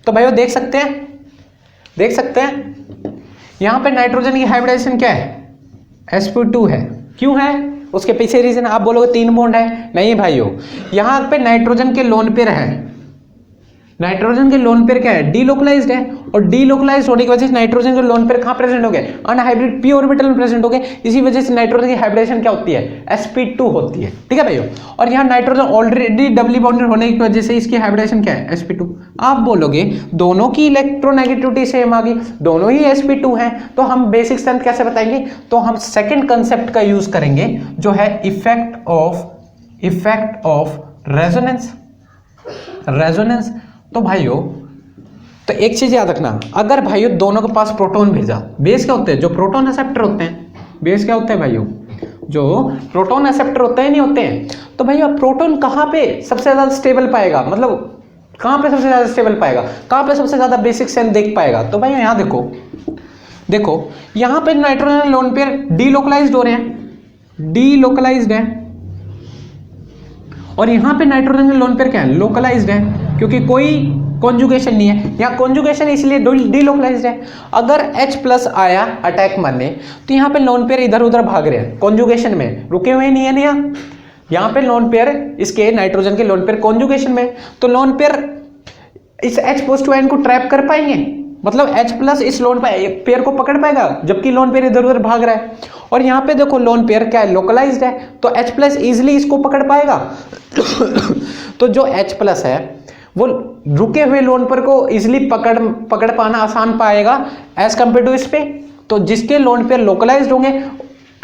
तो भाइयों देख सकते हैं, देख सकते हैं यहां पे नाइट्रोजन की हाइब्रिडेशन क्या है? sp2 है। क्यों है? उसके पीछे रीजन आप बोलोगे 3 बॉन्ड है, नहीं भाइयों, यहां पे नाइट्रोजन के लोन पेयर है, नाइट्रोजन के लोन पेयर क्या है? डीलोकलाइज्ड है, और डीलोकलाइज्ड होने की वजह से नाइट्रोजन के लोन पेयर कहां प्रेजेंट हो गए? अनहाइब्रिड पी ऑर्बिटल में प्रेजेंट हो गए। इसी वजह से नाइट्रोजन की हाइब्रिडेशन क्या होती है? sp2 होती है, ठीक है भाइयों। और यहां नाइट्रोजन ऑलरेडी डबली बॉन्डेड होने की वजह से इसकी हाइब्रिडेशन क्या है? sp2। आप बोलोगे दोनों की इलेक्ट्रोनेगेटिविटी सेम आ गई, दोनों ही sp2 है, तो हम बेसिक स्ट्रेंथ कैसे बताएंगे? तो हम सेकेंड कंसेप्ट का यूज करेंगे जो है इफेक्ट ऑफ रेजोनेंस, रेजोनेंस। तो भाइयों तो एक चीज याद रखना, अगर भाइयों दोनों के पास प्रोटॉन भेजा, बेस क्या होते हैं? जो प्रोटॉन एक्सेप्टर होते हैं, बेस क्या होते हैं भाइयों? जो प्रोटॉन एक्सेप्टर होते हैं, नहीं होते हैं। तो भाइयों प्रोटॉन कहां पे सबसे ज्यादा स्टेबल पाएगा, मतलब कहां पे सबसे ज्यादा स्टेबल पाएगा, कहां पे सबसे ज्यादा बेसिक स्ट्रेंथ देख पाएगा? तो भाइयों यहां देखो, देखो यहां पे नाइट्रोजन लोन पेयर डीलोकलाइज्ड हो रहे हैं, डीलोकलाइज्ड है, और यहां पे नाइट्रोजन के लोन पेयर क्या है? लोकलाइज्ड है, क्योंकि कोई कॉन्जुगेशन नहीं है। यहाँ कॉन्जुगेशन इसलिए डीलोकलाइज्ड है। अगर H+ आया अटैक मारने तो यहाँ पे लोन पेयर इधर उधर भाग रहे हैं, कॉन्जुगेशन में रुके हुए नहीं है ना, यहाँ पे लोन पेयर इसके नाइट्रोजन के लोन पेयर कॉन्जुगेशन में, तो लोन पेयर इस H+ आयन को ट्रैप कर पाएंगे, मतलब H+ इस लोन पेयर को पकड़ पाएगा, जबकि लोन पेयर इधर उधर भाग रहा है। और यहाँ पे देखो लोन पेयर क्या है? लोकलाइज्ड है, तो H+ इजिली इसको पकड़ पाएगा। तो जो H+ है वो रुके हुए लोन पेयर को इजिली पकड़ पाना आसान पाएगा एज कंपेयर टू इस पे। तो जिसके लोन पेयर लोकलाइज्ड होंगे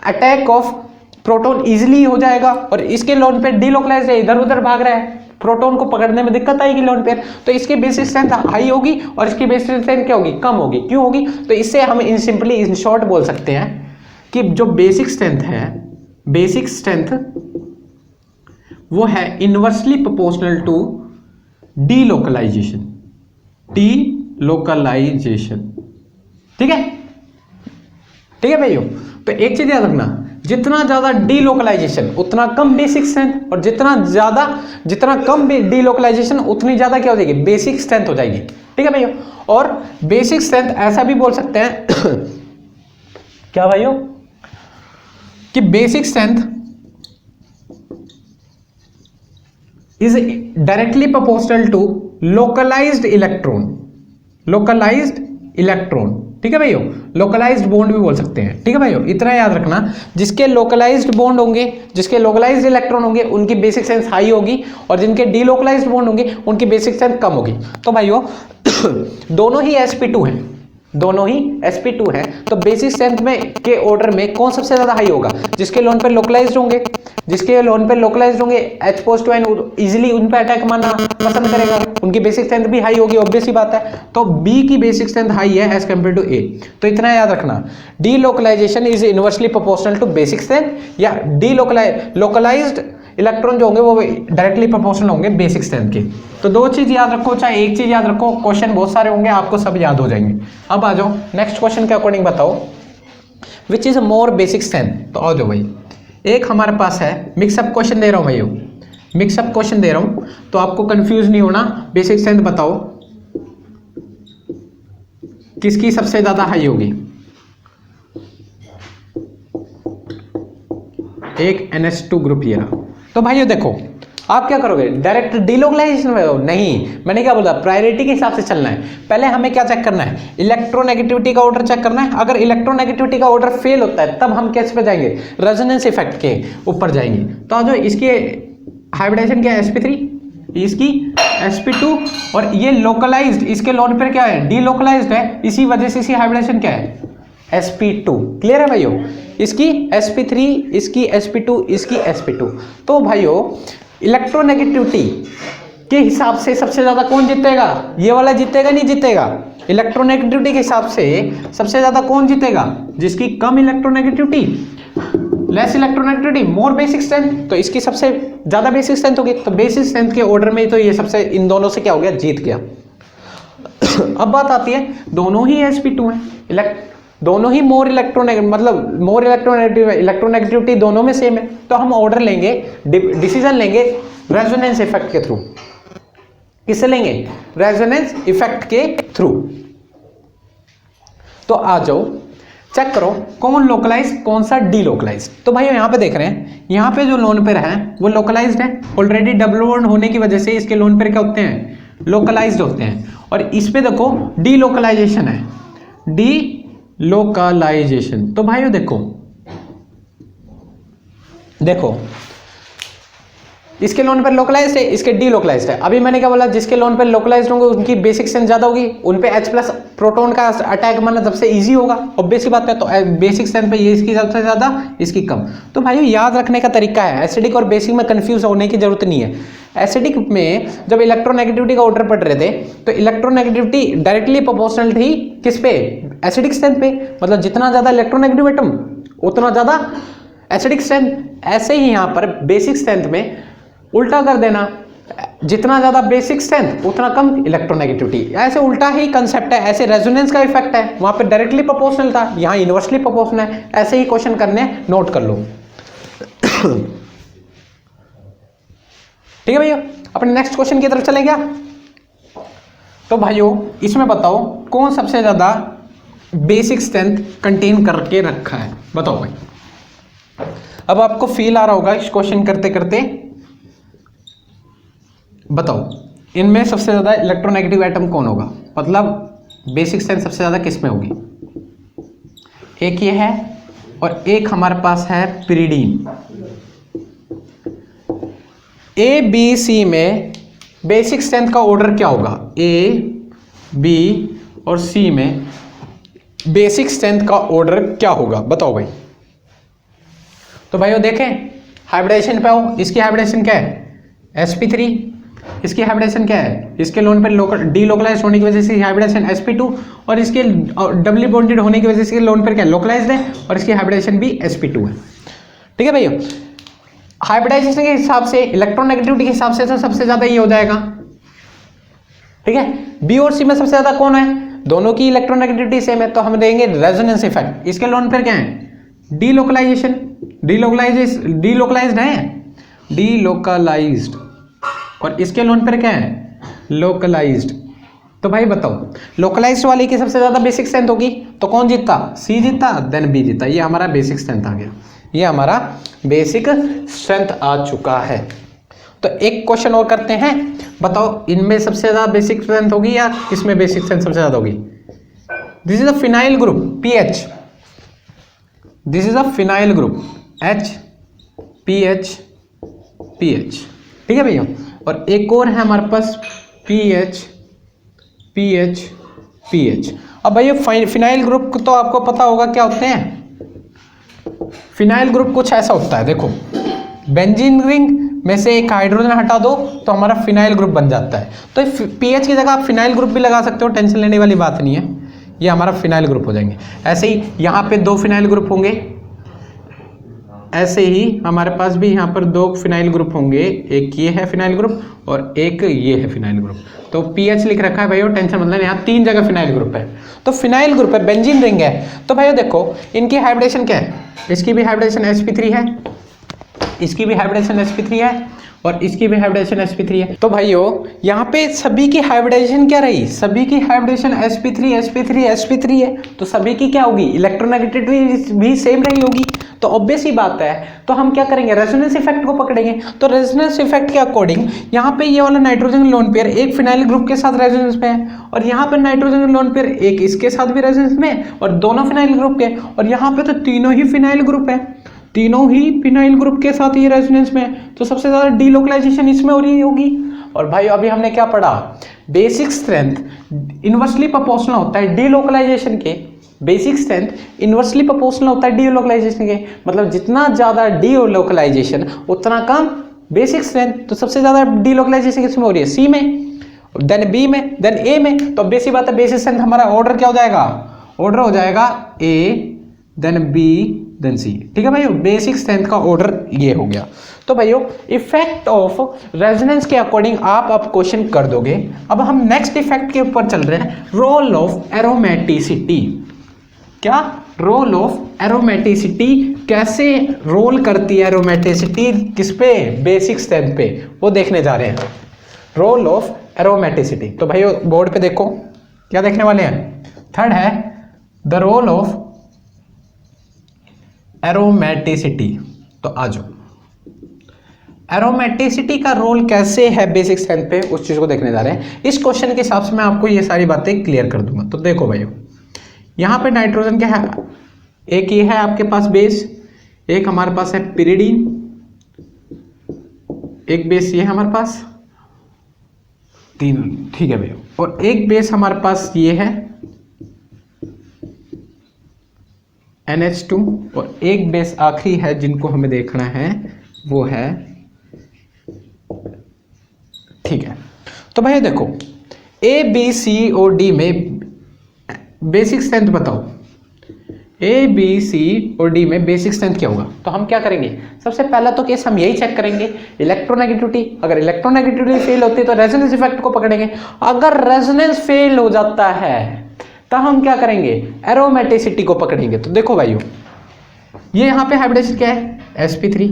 अटैक ऑफ प्रोटॉन इजिली हो जाएगा, और इसके लोन पेयर डीलोकलाइज्ड है, इधर उधर भाग रहा है, प्रोटॉन को पकड़ने में दिक्कत आएगी लोन पेयर, तो इसकी बेसिक स्ट्रेंथ हाई होगी और इसकी बेसिक स्ट्रेंथ क्या होगी? कम होगी। क्यों होगी? तो इससे हम सिंपली इन शॉर्ट बोल सकते हैं कि जो बेसिक स्ट्रेंथ है, बेसिक स्ट्रेंथ वो है inversely proportional to delocalisation, delocalisation, ठीक है, ठीक है भाइयों। तो एक चीज याद रखना, जितना ज्यादा डीलोकलाइजेशन उतना कम बेसिक स्ट्रेंथ, और जितना कम डीलोकलाइजेशन उतनी ज्यादा क्या हो जाएगी? बेसिक स्ट्रेंथ हो जाएगी, ठीक है भाइयों। और बेसिक स्ट्रेंथ ऐसा भी बोल सकते हैं क्या भाइयों, कि basic strength is directly proportional to localized electron, localized electron, ठीक है भाइयों, लोकलाइज्ड बॉन्ड भी बोल सकते हैं, ठीक है भाइयों। इतना याद रखना, जिसके लोकलाइज्ड बॉन्ड होंगे, जिसके लोकलाइज्ड इलेक्ट्रॉन होंगे उनकी बेसिक स्ट्रेंथ हाई होगी, और जिनके डीलोकलाइज्ड बॉन्ड होंगे उनकी बेसिक स्ट्रेंथ कम होगी। तो भाइयों दोनों ही sp2 हैं, दोनों ही sp2 हैं, तो बेसिक स्ट्रेंथ में के ऑर्डर में कौन सबसे ज्यादा हाई होगा? जिसके लोन पे लोकलाइज्ड होंगे, जिसके लोन पे लोकलाइज्ड होंगे H पॉजिटिव आयन इजीली उन पे अटैक मारना पसंद करेगा, उनकी बेसिक स्ट्रेंथ भी हाई होगी, ऑब्वियस ही बात है। तो B की बेसिक स्ट्रेंथ हाई है एज कंपेयर टू A। तो इतना याद रखना, delocalisation is inversely proportional to basic strength, या लोकलाइज्ड इलेक्ट्रॉन जो होंगे वो डायरेक्टली प्रोपोर्शनल होंगे बेसिक स्ट्रेंथ के। तो दो चीज याद रखो, चाहे एक चीज याद रखो, क्वेश्चन बहुत सारे होंगे, आपको सब याद हो जाएंगे। अब आ जाओ नेक्स्ट क्वेश्चन के अकॉर्डिंग बताओ which is more basic strength. तो आओ जाओ भाई, एक हमारे पास है मिक्सअप क्वेश्चन दे रहा हूं भाइयों, मिक्सअप क्वेश्चन दे रहा हूं, तो आपको कंफ्यूज नहीं होना। बेसिक स्ट्रेंथ बताओ किसकी सबसे ज्यादा हाई होगी? एक NH2 ग्रुप ये रहा। तो भाइयों देखो, आप क्या करोगे? डायरेक्ट डीलोकलाइजेशन में हो? नहीं, मैंने क्या बोला, प्रायोरिटी के हिसाब से चलना है। पहले हमें क्या चेक करना है? इलेक्ट्रोनेगेटिविटी का ऑर्डर चेक करना है। अगर इलेक्ट्रोनेगेटिविटी का ऑर्डर फेल होता है तब हम किस पे जाएंगे? रेजोनेंस इफेक्ट के ऊपर जाएंगे। तो जो इसकी हाइब्रिडाइजेशन क्या है? sp3, इसकी sp2, और ये लोकलाइज्ड, इसके लोन पर क्या है? डीलोकलाइज्ड है, इसी वजह से इसकी हाइब्रिडाइजेशन क्या है? sp2। क्लियर है भाइयों? इसकी sp3, इसकी sp2, इसकी sp2। तो भाइयों इलेक्ट्रोनेगेटिविटी के हिसाब से सबसे ज्यादा कौन जीतेगा? ये वाला जीतेगा नहीं जीतेगा? इलेक्ट्रोनेगेटिविटी के हिसाब से सबसे ज्यादा कौन जीतेगा? जिसकी कम electronegativity, less electronegativity, more basic strength. तो इसकी सबसे ज्यादा बेसिक स्ट्रेंथ होगी, तो बेसिक स्ट्रेंथ के ऑर्डर में तो ये सबसे इन दोनों से क्या हो गया? जीत गया। अब बात आती है, दोनों ही sp2 है, दोनों ही मोर इलेक्ट्रोनेगेटिविटी दोनों में सेम है, तो हम ऑर्डर लेंगे, डिसीजन लेंगे रेजोनेंस इफेक्ट के थ्रू। किससे लेंगे? रेजोनेंस इफेक्ट के थ्रू। तो आ जाओ चेक करो कौन लोकलाइज, कौन सा डीलोकलाइज। तो भाई यहां पे देख रहे हैं, यहां पे जो लोन पेयर है वो लोकलाइज्ड है, ऑलरेडी डबल बॉन्ड होने की वजह से इसके लोन पेयर क्या होते हैं? लोकलाइज्ड होते हैं। और इस पे देखो डीलोकलाइजेशन है, डीलोकलाइजेशन। तो भाइयों देखो इसके लोन पर लोकलाइज्ड है, इसके डीलोकलाइज्ड है। अभी मैंने क्या बोला? जिसके लोन पर लोकलाइज्ड होंगे उनकी बेसिक स्ट्रेंथ ज्यादा होगी, उन पे H प्लस प्रोटॉन का अटैक मारना सबसे इजी होगा, ऑब्वियस सी बात है। तो बेसिक स्ट्रेंथ पे ये इसकी सबसे ज्यादा, इसकी कम। तो भाइयों याद रखने का तरीका है, एसिडिक और बेसिक में कंफ्यूज होने की जरूरत नहीं है। एसिडिक में जब इलेक्ट्रोनेगेटिविटी का ऑर्डर पड़ रहे थे तो इलेक्ट्रोनेगेटिविटी डायरेक्टली प्रोपोर्शनल थी किस पे? एसिडिक स्ट्रेंथ पे। मतलब जितना ज्यादा इलेक्ट्रोनेगेटिव एटम उतना ज्यादा एसिडिक स्ट्रेंथ। ऐसे ही यहां पर बेसिक स्ट्रेंथ में उल्टा कर देना, जितना ज्यादा बेसिक स्ट्रेंथ उतना कम इलेक्ट्रोनेगेटिविटी। ऐसे उल्टा ही कंसेप्ट है, ऐसे रेजोनेंस का इफेक्ट है, वहां पे डायरेक्टली प्रोपोर्शनल था, यहां इनवर्सली प्रोपोर्शनल है। ऐसे ही क्वेश्चन करने, नोट कर लो। ठीक है भैया, अपने नेक्स्ट क्वेश्चन की तरफ चले क्या? तो भाइयों इसमें बताओ कौन सबसे ज्यादा बेसिक स्ट्रेंथ कंटेन करके रखा है? बताओ भाई। अब आपको फील आ रहा होगा इस क्वेश्चन करते करते, बताओ इनमें सबसे ज्यादा इलेक्ट्रोनेगेटिव एटम कौन होगा? मतलब बेसिक स्ट्रेंथ सबसे ज्यादा किस में होगी? एक ये है और एक हमारे पास है पिरिडीन। ए बी सी में बेसिक स्ट्रेंथ का ऑर्डर क्या होगा? ए बी और सी में बेसिक स्ट्रेंथ का ऑर्डर क्या होगा? बताओ भाई। तो भाइयों देखें, हाइब्रिडाइजेशन पे आओ, इसकी हाइब्रिडाइजेशन क्या है? sp3, इसकी हाइब्रिडाइजेशन क्या है? इसके लोन पर डीलोकलाइज्ड होने की वजह से हाइब्रिडाइजेशन sp2, और इसके डबली बॉन्डेड होने की वजह से लोन पर क्या लोकलाइज्ड है, और इसकी हाइब्रिडाइजेशन भी sp2 है। ठीक है भैया, हाइब्रिडाइजेशन के हिसाब से, इलेक्ट्रोनेगेटिविटी के हिसाब से तो सबसे ज्यादा ये हो जाएगा। ठीक है, बी और सी में सबसे ज्यादा कौन है? दोनों की इलेक्ट्रोनेगेटिविटी सेम है, तो हम देंगे रेजोनेंस इफेक्ट। इसके लोन पर क्या है? डीलोकलाइजेशन, डीलोकलाइज्ड है, डीलोकलाइज्ड, और इसके लोन पर क्या है? लोकलाइज्ड। तो भाई बताओ लोकलाइज्ड वाली की सबसे ज्यादा बेसिक स्ट्रेंथ होगी, तो कौन जीतता? सी जीतता, देन बी जीतता। ये हमारा बेसिक स्ट्रेंथ आ गया, ये हमारा बेसिक स्ट्रेंथ आ चुका है। तो एक क्वेश्चन और करते हैं, बताओ इनमें सबसे ज्यादा बेसिक स्ट्रेंथ होगी या किसमें बेसिक स्ट्रेंथ सबसे ज्यादा होगी? This is a phenyl group PH, this is a phenyl group H PH PH। ठीक है भैया, और एक और है हमारे पास PH PH PH, अब भाई फिनाइल ग्रुप तो आपको पता होगा क्या होते हैं। फिनाइल ग्रुप कुछ ऐसा होता है, देखो बेंजीन रिंग में से एक हाइड्रोजन हटा दो तो हमारा फिनाइल ग्रुप बन जाता है। तो पीएच की जगह आप फिनाइल ग्रुप भी लगा सकते हो, टेंशन लेने वाली बात नहीं है, ये हमारा फिनाइल ग्रुप हो जाएंगे। ऐसे ही यहाँ पे 2 फिनाइल ग्रुप होंगे, ऐसे ही हमारे पास भी यहाँ पर 2 फिनाइल ग्रुप होंगे, एक ये है फिनाइल ग्रुप और एक ये है फिनाइल ग्रुप। तो पीएच लिख रखा है भाइयों, टेंशन मतलब यहाँ 3 जगह फिनाइल ग्रुप है। तो फिनाइल ग्रुप है, बेंजीन रिंग है। तो भाइयों देखो इनकी हाइब्रिडेशन क्या है, इसकी भी हाइब्रिडेशन sp3 है, इसकी भी हाइब्रिडेशन sp3 है और इसकी भी हाइब्रिडेशन sp3 है। तो भाइयों यहाँ पे सभी की हाइब्रिडेशन क्या रही, सभी की हाइब्रिडेशन sp3 sp3 sp3 है। तो सभी की क्या होगी, इलेक्ट्रोनेगेटिविटी भी सेम रही होगी। तो ऑब्वियस ही बात है, तो हम क्या करेंगे, रेजोनेंस इफेक्ट को पकड़ेंगे। तो रेजोनेंस इफेक्ट के अकॉर्डिंग यहाँ पे ये वाला नाइट्रोजन लोन पेयर एक फिनाइल ग्रुप के साथ रेजोनेंस में है और यहाँ पे नाइट्रोजन लोन पेयर एक इसके साथ भी रेजोनेंस में है और दोनों फिनाइल ग्रुप के, और यहाँ पे तो तीनों ही फिनाइल ग्रुप है, तीनों ही फिनाइल ग्रुप के साथ ये रेजोनेंस में है। तो सबसे ज्यादा डीलोकलाइजेशन इसमें हो रही होगी। और भाई अभी हमने क्या पढ़ा, बेसिक स्ट्रेंथ इनवर्सली प्रोपोर्शनल होता है डीलोकलाइजेशन के, बेसिक स्ट्रेंथ इनवर्सली प्रोपोर्शनल होता है डीलोकलाइजेशन के, मतलब जितना ज्यादा डीलोकलाइजेशन उतना कम बेसिक स्ट्रेंथ। तो सबसे ज्यादा डीलोकलाइजेशन किसमें हो रही है, सी में, देन बी में, देन ए में। तो बेसिक बात है, बेसिक स्ट्रेंथ हमारा ऑर्डर क्या हो जाएगा, ऑर्डर हो जाएगा ए देन बी देन सी। ठीक है भाइयों, बेसिक स्ट्रेंथ का ऑर्डर ये हो गया। तो भाइयों इफेक्ट ऑफ रेजोनेंस के अकॉर्डिंग आप अब क्वेश्चन कर दोगे। अब हम नेक्स्ट इफेक्ट के ऊपर चल रहे हैं, रोल ऑफ एरोमेटिसिटी। क्या रोल ऑफ एरोमेटिसिटी, कैसे रोल करती है एरोमेटिसिटी किस पे, बेसिक स्ट्रेंथ पे, वो देखने जा रहे हैं। रोल ऑफ एरोमेटिसिटी, तो भाइयों बोर्ड पे देखो क्या देखने वाले हैं। थर्ड है द रोल ऑफ एरोमेटिसिटी। तो आ जाओ, एरोमेटिसिटी का रोल कैसे है बेसिक स्ट्रेंथ पे, उस चीज को देखने जा रहे हैं। इस क्वेश्चन के हिसाब से मैं आपको ये सारी बातें क्लियर कर दूंगा। तो देखो भाइयों, यहां पे नाइट्रोजन क्या है, एक ये है आपके पास बेस, एक हमारे पास है पिरिडीन, एक बेस ये है हमारे पास, 3, ठीक है भैया, और एक बेस हमारे पास ये है NH2, और एक बेस आखिरी है जिनको हमें देखना है वो है, ठीक है। तो भैया देखो A B C और D में बेसिक स्ट्रेंथ बताओ, A B C और D में बेसिक स्ट्रेंथ क्या होगा। तो हम क्या करेंगे, सबसे पहला तो केस हम यही चेक करेंगे इलेक्ट्रोनेगेटिविटी। अगर इलेक्ट्रोनेगेटिविटी फेल होती है तो रेजोनेंस इफेक्ट को पकड़ेंगे। अगर रेजोनेंस फेल हो जाता है तो हम क्या करेंगे, एरोमेटिसिटी को पकड़ेंगे। तो देखो भाइयों, ये यहाँ पे हाइब्रिडेशन क्या है sp3,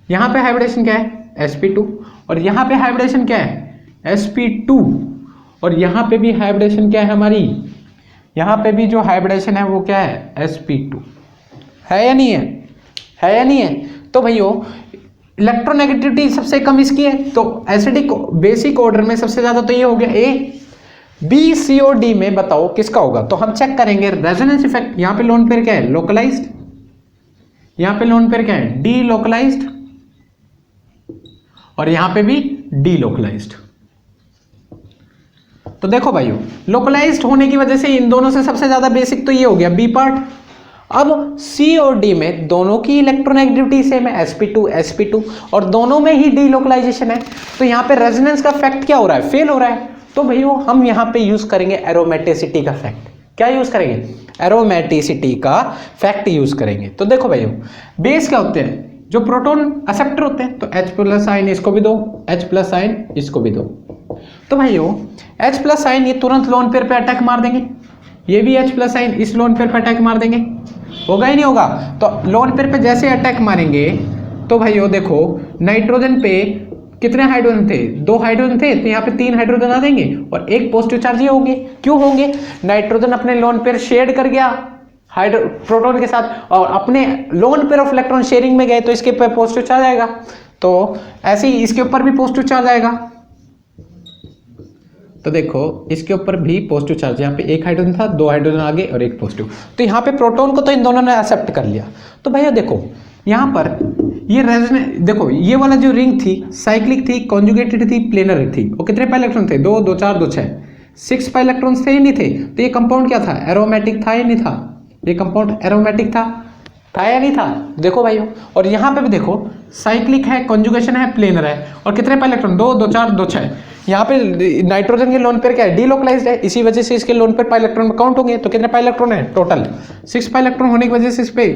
यहाँ पे हाइब्रिडेशन क्या है sp2, और यहाँ पे हाइब्रिडेशन क्या है sp2, और यहाँ पे भी हाइब्रिडेशन क्या है हमारी, यहाँ पे भी जो हाइब्रिडेशन है वो क्या है sp2, है या नहीं है, है या नहीं है। तो भाइयों इलेक्ट्रोनेगेटिविटी सबसे कम इसकी है, तो एसिडिक बेसिक ऑर्डर में सबसे ज्यादा तो ये हो गया A, B, C और D में बताओ किसका होगा। तो हम चेक करेंगे रेजोनेंस इफेक्ट। यहाँ पे लोन पेयर क्या है, लोकलाइज्ड, यहाँ पे लोन पेयर क्या है, डी लोकलाइज्ड, और यहाँ पे भी डी लोकलाइज्ड। तो देखो भाइयों, लोकलाइज्ड होने की वजह से इन दोनों से सबसे ज्यादा बेसिक तो ये हो गया बी पार्ट। अब C और D में दोनों की इलेक्ट्रोनेगेटिविटी सेम है sp2 sp2, और दोनों में ही डी लोकलाइजेशन है। तो यहाँ पे रेजोनेंस का फैक्ट क्या हो रहा है, फेल हो रहा है। तो भैया हम यहाँ पे यूज करेंगे एरोमेटिसिटी का फैक्ट। क्या यूज करेंगे, एरोमेटिसिटी का फैक्ट यूज करेंगे। तो देखो भैया बेस क्या होते हैं, जो प्रोटॉन एक्सेप्टर होते हैं। तो H+ आयन इसको भी दो, H+ आयन इसको भी दो। तो भाइयों H+ आयन ये तुरंत लोन पेयर पे अटैक मार देंगे, ये भी H+ आयन इस लोन पेयर पे अटैक मार देंगे, होगा ही नहीं होगा। तो लोन पेयर पे जैसे अटैक मारेंगे तो भाइयों देखो नाइट्रोजन पे कितने हाइड्रोजन थे, 2 हाइड्रोजन थे, तो यहाँ पे 3 हाइड्रोजन आ देंगे और एक पॉजिटिव चार्ज ये होंगे। क्यों होंगे, नाइट्रोजन अपने लोन पेयर शेयर कर गया प्रोटॉन के साथ और अपने lone pair of electron sharing में गए, तो इसके ऊपर पॉजिटिव चार्ज आएगा। तो ऐसे ही इसके ऊपर भी पॉजिटिव चार्ज आएगा। तो देखो इसके ऊपर भी पॉजिटिव चार्ज, यहाँ पे 1 हाइड्रोजन था, 2 हाइड्रोजन आगे और 1 पॉजिटिव। तो यहाँ पे प्रोटॉन को तो इन दोनों ने एक्सेप्ट कर लिया। तो भैया देखो यहाँ पर ये रेजोनेंस, देखो ये वाला जो रिंग थी साइक्लिक थी, कॉन्जुगेटेड थी, प्लेनर थी, और कितने पे इलेक्ट्रॉन थे, 2 2 4 2 6, 6 पाई इलेक्ट्रॉन्स थे ही नहीं थे, तो ये कंपाउंड क्या था, एरोमेटिक था या नहीं था, ये कंपाउंड एरोमेटिक था या नहीं था, देखो भाइयों। और यहाँ पे भी देखो साइक्लिक है, कॉन्जुगेशन है, प्लेनर है, और कितने पाई इलेक्ट्रॉन, 2 2 4 2 6। यहाँ पे नाइट्रोजन के लोन पेयर क्या है, डीलोकलाइज्ड है, इसी वजह से इसके लोन पेयर पाई इलेक्ट्रॉन में काउंट होंगे। तो कितने पाई इलेक्ट्रॉन है टोटल, 6 पाई इलेक्ट्रॉन होने की वजह से इस पे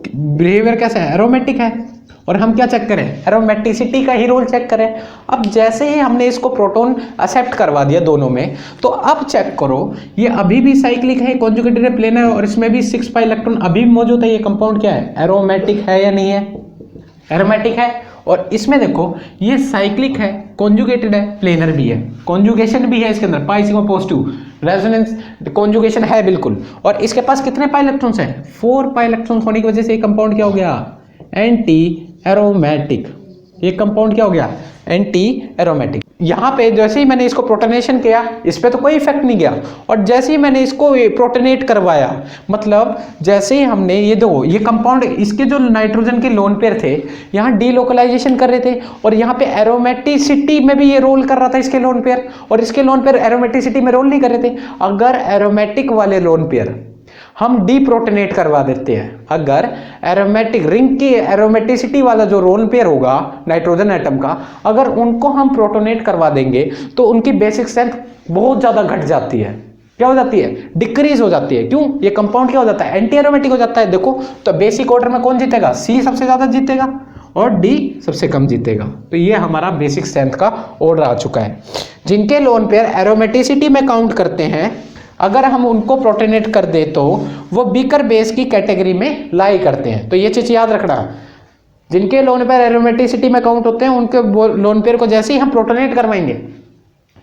बिहेवियर कैसा है, एरोमेटिक है। और हम क्या चेक करें, एरोमेटिसिटी का ही रोल चेक करें। अब जैसे ही हमने इसको प्रोटॉन एक्सेप्ट करवा दिया दोनों में, तो अब चेक करो ये अभी भी साइक्लिक है, कॉन्जुगेटेड है, प्लेनर, और इसमें भी 6 पाई इलेक्ट्रॉन अभी भी मौजूद है। ये कंपाउंड क्या है, एरोमेटिक है या नहीं है, एरोमेटिक है। और इसमें देखो ये साइक्लिक है, कॉन्जुगेटेड है, प्लेनर भी है, कॉन्जुगेशन भी है इसके अंदर, pi sigma positive, resonance conjugation है बिल्कुल। और इसके पास कितने पाई इलेक्ट्रॉन्स हैं, 4 पाई इलेक्ट्रॉन्स होने की वजह से ये कंपाउंड क्या हो गया, एंटी एरोमेटिक। ये कंपाउंड क्या हो गया, एंटी एरोमेटिक। यहाँ पे जैसे ही मैंने इसको प्रोटोनेशन किया, इस पे तो कोई इफेक्ट नहीं गया, और जैसे ही मैंने इसको प्रोटोनेट करवाया, मतलब जैसे ही हमने ये दो ये कंपाउंड, इसके जो नाइट्रोजन के लोन पेयर थे यहाँ डीलोकलाइजेशन कर रहे थे, और यहाँ पे एरोमेटिसिटी में भी ये रोल कर रहा था इसके लोन पेयर, और इसके लोन पेयर एरोमेटिसिटी में रोल नहीं कर रहे थे। अगर एरोमेटिक वाले लोन पेयर हम डीप्रोटोनेट करवा देते हैं, अगर एरोमेटिक रिंग की एरोमेटिसिटी वाला जो लोन पेयर होगा नाइट्रोजन एटम का, अगर उनको हम प्रोटोनेट करवा देंगे तो उनकी बेसिक स्ट्रेंथ बहुत ज़्यादा घट जाती है। क्या हो जाती है, डिक्रीज हो जाती है। क्यों, ये कंपाउंड क्या हो जाता है, एंटी एरोमेटिक हो जाता है। देखो तो बेसिक ऑर्डर में कौन जीतेगा, सी सबसे ज़्यादा जीतेगा और डी सबसे कम जीतेगा। तो ये हमारा बेसिक स्ट्रेंथ का ऑर्डर आ चुका है। जिनके लोन पेयर एरोमेटिसिटी में काउंट करते हैं, अगर हम उनको प्रोटोनेट कर दे तो वो बीकर बेस की कैटेगरी में लाई करते हैं। तो ये चीज याद रखना, जिनके लोन पेयर एरोमेटिसिटी में काउंट होते हैं उनके लोन पेयर को जैसे ही हम प्रोटोनेट करवाएंगे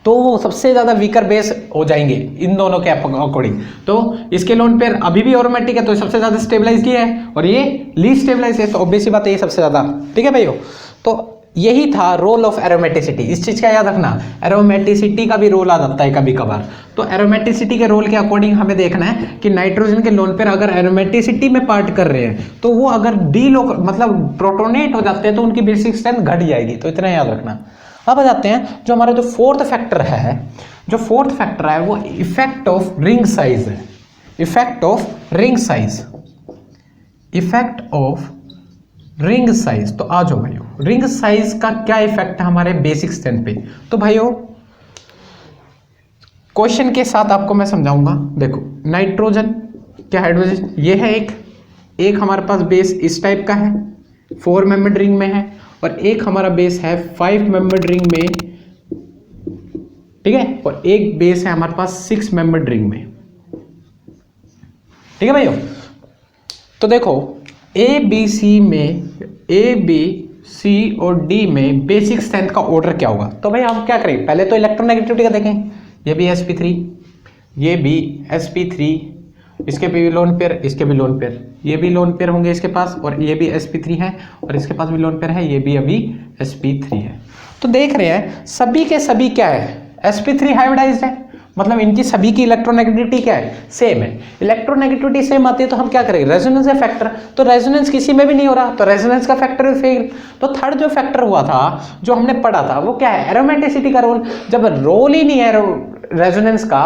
तो वो सबसे ज्यादा वीकर बेस हो जाएंगे इन दोनों के अकॉर्डिंग। तो इसके लोन पेयर अभी भी एरोमेटिक है तो सबसे ज्यादा स्टेबलाइज किया है, और ये लीस्ट स्टेबलाइज है, तो ऑब्वियस सी बात है ये सबसे ज्यादा। ठीक है भाइयों, तो यही था रोल ऑफ एरोमेटिसिटी। इस चीज का याद रखना, एरोमेटिसिटी का भी रोल आ जाता है कभी कभार। तो एरोमेटिसिटी के रोल के अकॉर्डिंग हमें देखना है कि नाइट्रोजन के लोन पेयर अगर एरोमेटिसिटी में पार्ट कर रहे हैं तो वो अगर मतलब प्रोटोनेट हो जाते हैं तो उनकी बेसिक स्ट्रेंथ घट जाएगी। तो इतना याद रखना। अब आ जाते हैं जो हमारा जो फोर्थ फैक्टर है, जो फोर्थ फैक्टर है वो इफेक्ट ऑफ रिंग साइज है। Effect of ring size, effect of ring size. तो आ जाओ भाइयों, रिंग साइज का क्या इफेक्ट है हमारे बेसिक स्ट्रेंथ पे। तो भाइयों क्वेश्चन के साथ आपको मैं समझाऊंगा। देखो नाइट्रोजन क्या हाइड्रोजन, ये है एक हमारे पास बेस इस टाइप का है, 4 मेंबर्ड रिंग में है, और एक हमारा बेस है 5 मेंबर्ड रिंग में, ठीक है, और एक बेस है हमारे पास 6 मेंबर्ड रिंग में। ठीक है भाइयों, तो देखो ए बी सी और डी में बेसिक स्ट्रेंथ का ऑर्डर क्या होगा। तो भाई हम क्या करें, पहले तो इलेक्ट्रोनेगेटिविटी का देखें। ये भी sp3, ये भी sp3, इसके भी लोन पेयर, इसके भी लोन पेयर, ये भी लोन पेयर होंगे इसके पास, और ये भी sp3 है, और इसके पास भी लोन पेयर है, ये भी अभी sp3 है। तो देख रहे हैं सभी के सभी क्या है, sp3 हाइब्रिडाइज्ड है, मतलब इनकी सभी की इलेक्ट्रोनेगेटिविटी क्या है, सेम है। इलेक्ट्रोनेगेटिविटी सेम आती है तो हम क्या करेंगे, रेजोनेंस है फैक्टर, तो रेजोनेंस किसी में भी नहीं हो रहा तो रेजोनेंस का फैक्टर फेल। तो थर्ड जो फैक्टर हुआ था जो हमने पढ़ा था वो क्या है, एरोमेटिसिटी का रोल। जब रोल ही नहीं है रेजोनेंस का,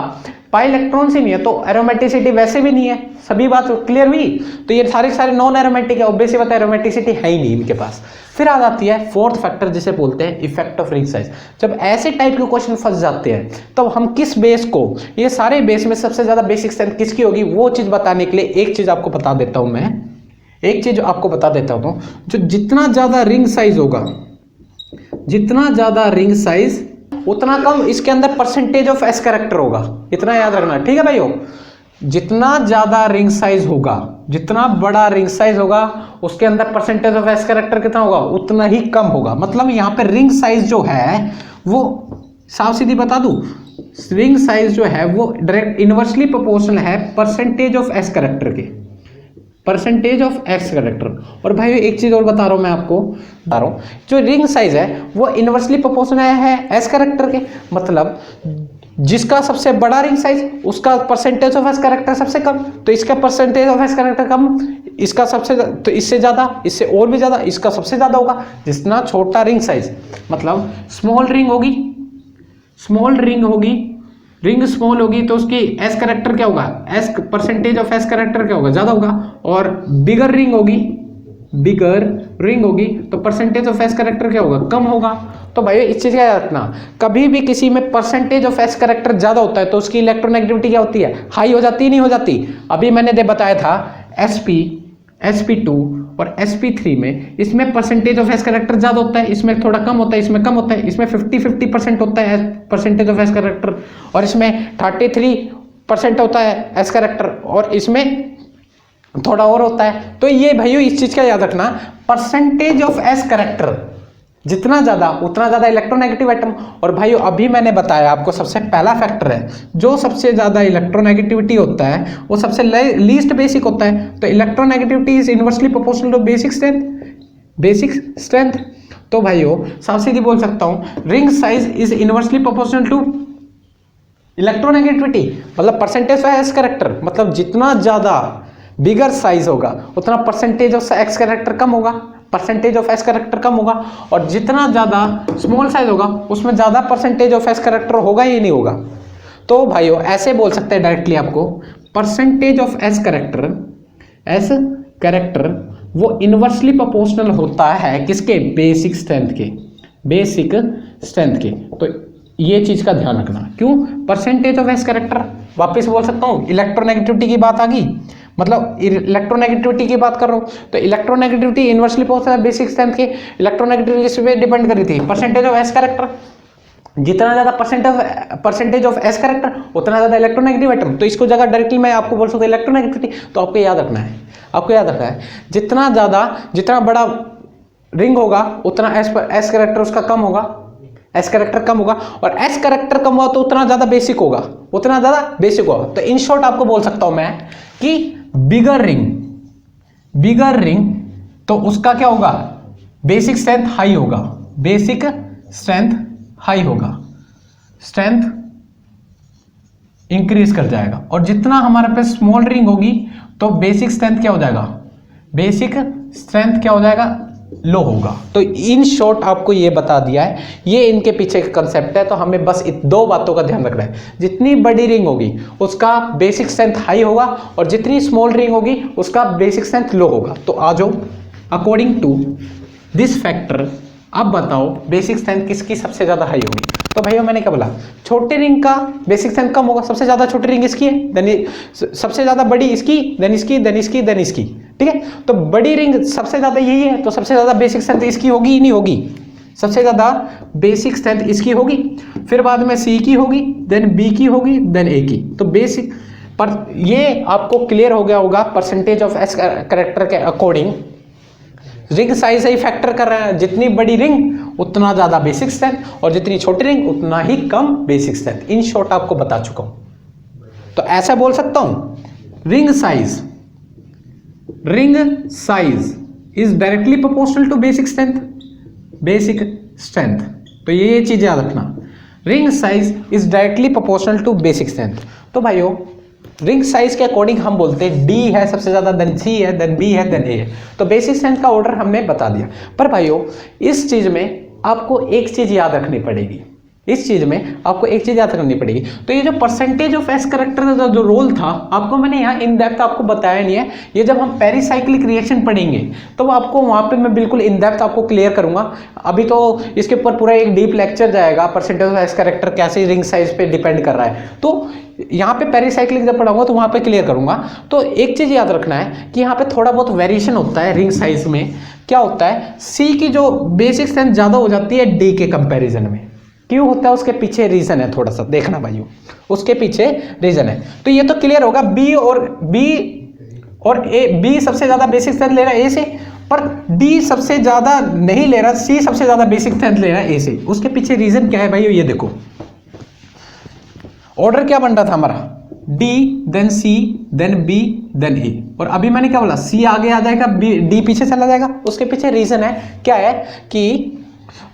पाई इलेक्ट्रॉन्स ही नहीं है, तो एरोमेटिसिटी वैसे भी नहीं है। सभी बात क्लियर हुई। तो ये सारे नॉन एरोमेटिक है, ऑब्वियसली बात है एरोमेटिसिटी है ही नहीं इनके पास। फिर आ जाती है फोर्थ फैक्टर जिसे बोलते हैं इफेक्ट ऑफ रिंग साइज। जब ऐसे टाइप के क्वेश्चन फंस जाते हैं तब तो हम किस बेस को, ये सारे बेस में सबसे ज्यादा बेसिक स्ट्रेंथ किसकी होगी वो चीज बताने के लिए एक चीज आपको बता देता हूं मैं, एक चीज आपको बता देता हूं, जो जितना ज्यादा रिंग साइज होगा, जितना ज्यादा रिंग साइज उतना कम इसके अंदर परसेंटेज ऑफ एस कैरेक्टर होगा। इतना याद रखना, ठीक है भाइयों। जितना ज्यादा रिंग साइज होगा, जितना बड़ा रिंग साइज होगा उसके अंदर परसेंटेज ऑफ एस कैरेक्टर कितना होगा, उतना ही कम होगा। मतलब यहाँ पे रिंग साइज जो है वो साफ सीधी बता दूं, रिंग साइज जो है वो डायरेक्ट इनवर्सली प्रोपोर्शनल है परसेंटेज ऑफ एस कैरेक्टर के, परसेंटेज ऑफ एक्स कैरेक्टर। और भाई एक चीज और बता रहा हूं मैं आपको, बता रहा हूं जो रिंग साइज है वो इनवर्सली प्रोपोर्शनल है एस कैरेक्टर के। मतलब जिसका सबसे बड़ा रिंग साइज उसका परसेंटेज ऑफ एस कैरेक्टर सबसे कम, तो इसका परसेंटेज ऑफ एस कैरेक्टर कम, इसका सबसे, तो इससे ज्यादा, इससे और भी ज्यादा, इसका सबसे ज्यादा होगा। जितना छोटा रिंग साइज, मतलब स्मॉल रिंग होगी, स्मॉल रिंग होगी रिंग स्मॉल होगी तो उसकी एस कैरेक्टर क्या होगा, S percentage of s character क्या होगा, ज़्यादा होगा। और बिगर रिंग होगी तो परसेंटेज ऑफ एस कैरेक्टर क्या होगा, कम होगा। तो भाई इस चीज़ का याद रखना, कभी भी किसी में परसेंटेज ऑफ एस कैरेक्टर ज़्यादा होता है तो उसकी इलेक्ट्रोनेगेटिविटी क्या होती है, हाई हो जाती है, नहीं हो जाती। अभी मैंने बताया था sp2 और sp3 में, इसमें परसेंटेज ऑफ एस कैरेक्टर ज़्यादा होता है, इसमें थोड़ा कम होता है, इसमें कम होता है, इसमें 50-50% होता है परसेंटेज ऑफ एस कैरेक्टर, और इसमें 33% होता है एस कैरेक्टर, और इसमें थोड़ा और होता है। तो ये भाइयों इस चीज़ का याद रखना, परसेंटेज ऑफ एस कैरेक्टर जितना ज़्यादा उतना ज़्यादा इलेक्ट्रोनेगेटिव एटम। और भाइयों अभी मैंने बताया आपको, सबसे पहला फैक्टर है, जो सबसे ज़्यादा इलेक्ट्रोनेगेटिविटी होता है वो सबसे लीस्ट बेसिक होता है। तो electronegativity is inversely proportional to basic strength. तो भाइयों साफ सीधी बोल सकता हूँ, ring size is inversely proportional to electronegativity, मतलब परसेंटेज ऑफ एस कैरेक्टर, मतलब जितना ज़्यादा बिगर साइज होगा उतना परसेंटेज ऑफ एक्स कैरेक्टर कम होगा, परसेंटेज ऑफ एस कैरेक्टर कम होगा। और जितना ज़्यादा स्मॉल साइज होगा उसमें ज़्यादा परसेंटेज ऑफ एस कैरेक्टर होगा ही नहीं होगा। तो भाइयों ऐसे बोल सकते हैं डायरेक्टली आपको, परसेंटेज ऑफ एस कैरेक्टर वो इनवर्सली प्रोपोर्शनल होता है किसके, बेसिक स्ट्रेंथ के। तो ये चीज़ का ध्यान रखना। क्यों, परसेंटेज ऑफ एस कैरेक्टर, वापस बोल सकता हूँ, इलेक्ट्रोनेगेटिविटी की बात आ गई, मतलब इलेक्ट्रोनेगेटिविटी की बात कर रहा हूँ, तो electronegativity inversely proportional basic strength की। इलेक्ट्रोनेगेटिविटी इस पे डिपेंड कर रही थी, परसेंटेज ऑफ एस कैरेक्टर, जितना ज़्यादा परसेंटेज ऑफ एस कैरेक्टर उतना ज़्यादा इलेक्ट्रोनेगेटिव एटम। तो इसको जगह डायरेक्टली मैं आपको बोल सकता हूँ इलेक्ट्रोनेगेटिविटी। तो आपको याद रखना है, जितना बड़ा रिंग होगा उतना एस कैरेक्टर उसका कम होगा, एस कैरेक्टर कम होगा, और एस कैरेक्टर कम हुआ तो उतना ज़्यादा बेसिक होगा, तो इन शॉर्ट आपको बोल सकता हूँ मैं कि बिगर रिंग तो उसका क्या होगा, बेसिक स्ट्रेंथ हाई होगा, स्ट्रेंथ इंक्रीज कर जाएगा। और जितना हमारे पास स्मॉल रिंग होगी तो बेसिक स्ट्रेंथ क्या हो जाएगा, लो होगा। तो इन शॉर्ट आपको ये बता दिया है, ये इनके पीछे का कंसेप्ट है। तो हमें बस दो बातों का ध्यान रखना है, जितनी बड़ी रिंग होगी उसका बेसिक स्ट्रेंथ हाई होगा, और जितनी स्मॉल रिंग होगी उसका बेसिक स्ट्रेंथ लो होगा। तो आ जाओ, अकॉर्डिंग टू दिस फैक्टर अब बताओ बेसिक स्ट्रेंथ किसकी सबसे ज्यादा हाई होगी। तो भैया मैंने क्या बोला, छोटी रिंग का बेसिक स्ट्रेंथ कम होगा, सबसे ज्यादा छोटी रिंग इसकी है, देन सबसे ज्यादा बड़ी इसकी, देन इसकी, ठीक है। तो बड़ी रिंग सबसे ज्यादा यही है, तो सबसे ज्यादा बेसिक स्ट्रेंथ इसकी होगी ही नहीं होगी, सबसे ज्यादा बेसिक स्ट्रेंथ इसकी होगी, फिर बाद में सी की होगी, देन बी की होगी, देन ए की। तो बेसिक पर ये आपको क्लियर हो गया होगा, परसेंटेज ऑफ एस कैरेक्टर के अकॉर्डिंग रिंग साइज ही फैक्टर कर रहा है, जितनी बड़ी रिंग उतना ज्यादा बेसिक स्ट्रेंथ, और जितनी छोटी रिंग उतना ही कम बेसिक स्ट्रेंथ। इन शॉर्ट आपको बता चुका हूं। तो ऐसा बोल सकता हूं, ring size is directly proportional to basic strength. तो ये चीज याद रखना, ring size is directly proportional to basic strength. तो भाइयों रिंग साइज के अकॉर्डिंग हम बोलते हैं डी है सबसे ज्यादा, देन सी है, देन बी है, देन ए है। तो बेसिक स्ट्रेंथ का ऑर्डर हमने बता दिया। पर भाइयों इस चीज में आपको एक चीज याद रखनी पड़ेगी, तो ये जो परसेंटेज ऑफ एस कैरेक्टर का जो रोल था, आपको मैंने यहाँ इन डेप्थ आपको बताया नहीं है। ये जब हम पेरिसाइक्लिक रिएक्शन पढ़ेंगे तो आपको वहाँ पे मैं बिल्कुल इन डेप्थ आपको क्लियर करूंगा। अभी तो इसके ऊपर पूरा एक डीप लेक्चर जाएगा, परसेंटेज ऑफ एस कैरेक्टर कैसे रिंग साइज पे डिपेंड कर रहा है। तो यहाँ पे पेरिसाइक्लिक जब पढ़ाऊंगा तो वहाँ पे क्लियर करूंगा। तो एक चीज याद रखना है कि यहाँ पे थोड़ा बहुत वेरिएशन होता है रिंग साइज में। क्या होता है, सी की जो बेसिक स्ट्रेंथ ज्यादा हो जाती है डी के कंपैरिजन में। क्यों होता है, उसके पीछे रीजन है, थोड़ा सा देखना भाइयों, उसके पीछे रीजन है। तो ये तो क्लियर होगा, बी और ए, बी सबसे ज्यादा बेसिक स्ट्रेंथ ले रहा है ए से, पर डी सबसे ज्यादा नहीं ले रहा, सी सबसे ज्यादा बेसिक स्ट्रेंथ ले रहा है ए से। उसके पीछे रीजन क्या है भाइयों, ये देखो ऑर्डर क्या बन रहा था हमारा, डी देन सी देन बी देन ए। और अभी मैंने क्या बोला, सी आगे आ जाएगा, डी पीछे चला जाएगा। उसके पीछे रीजन है, क्या है कि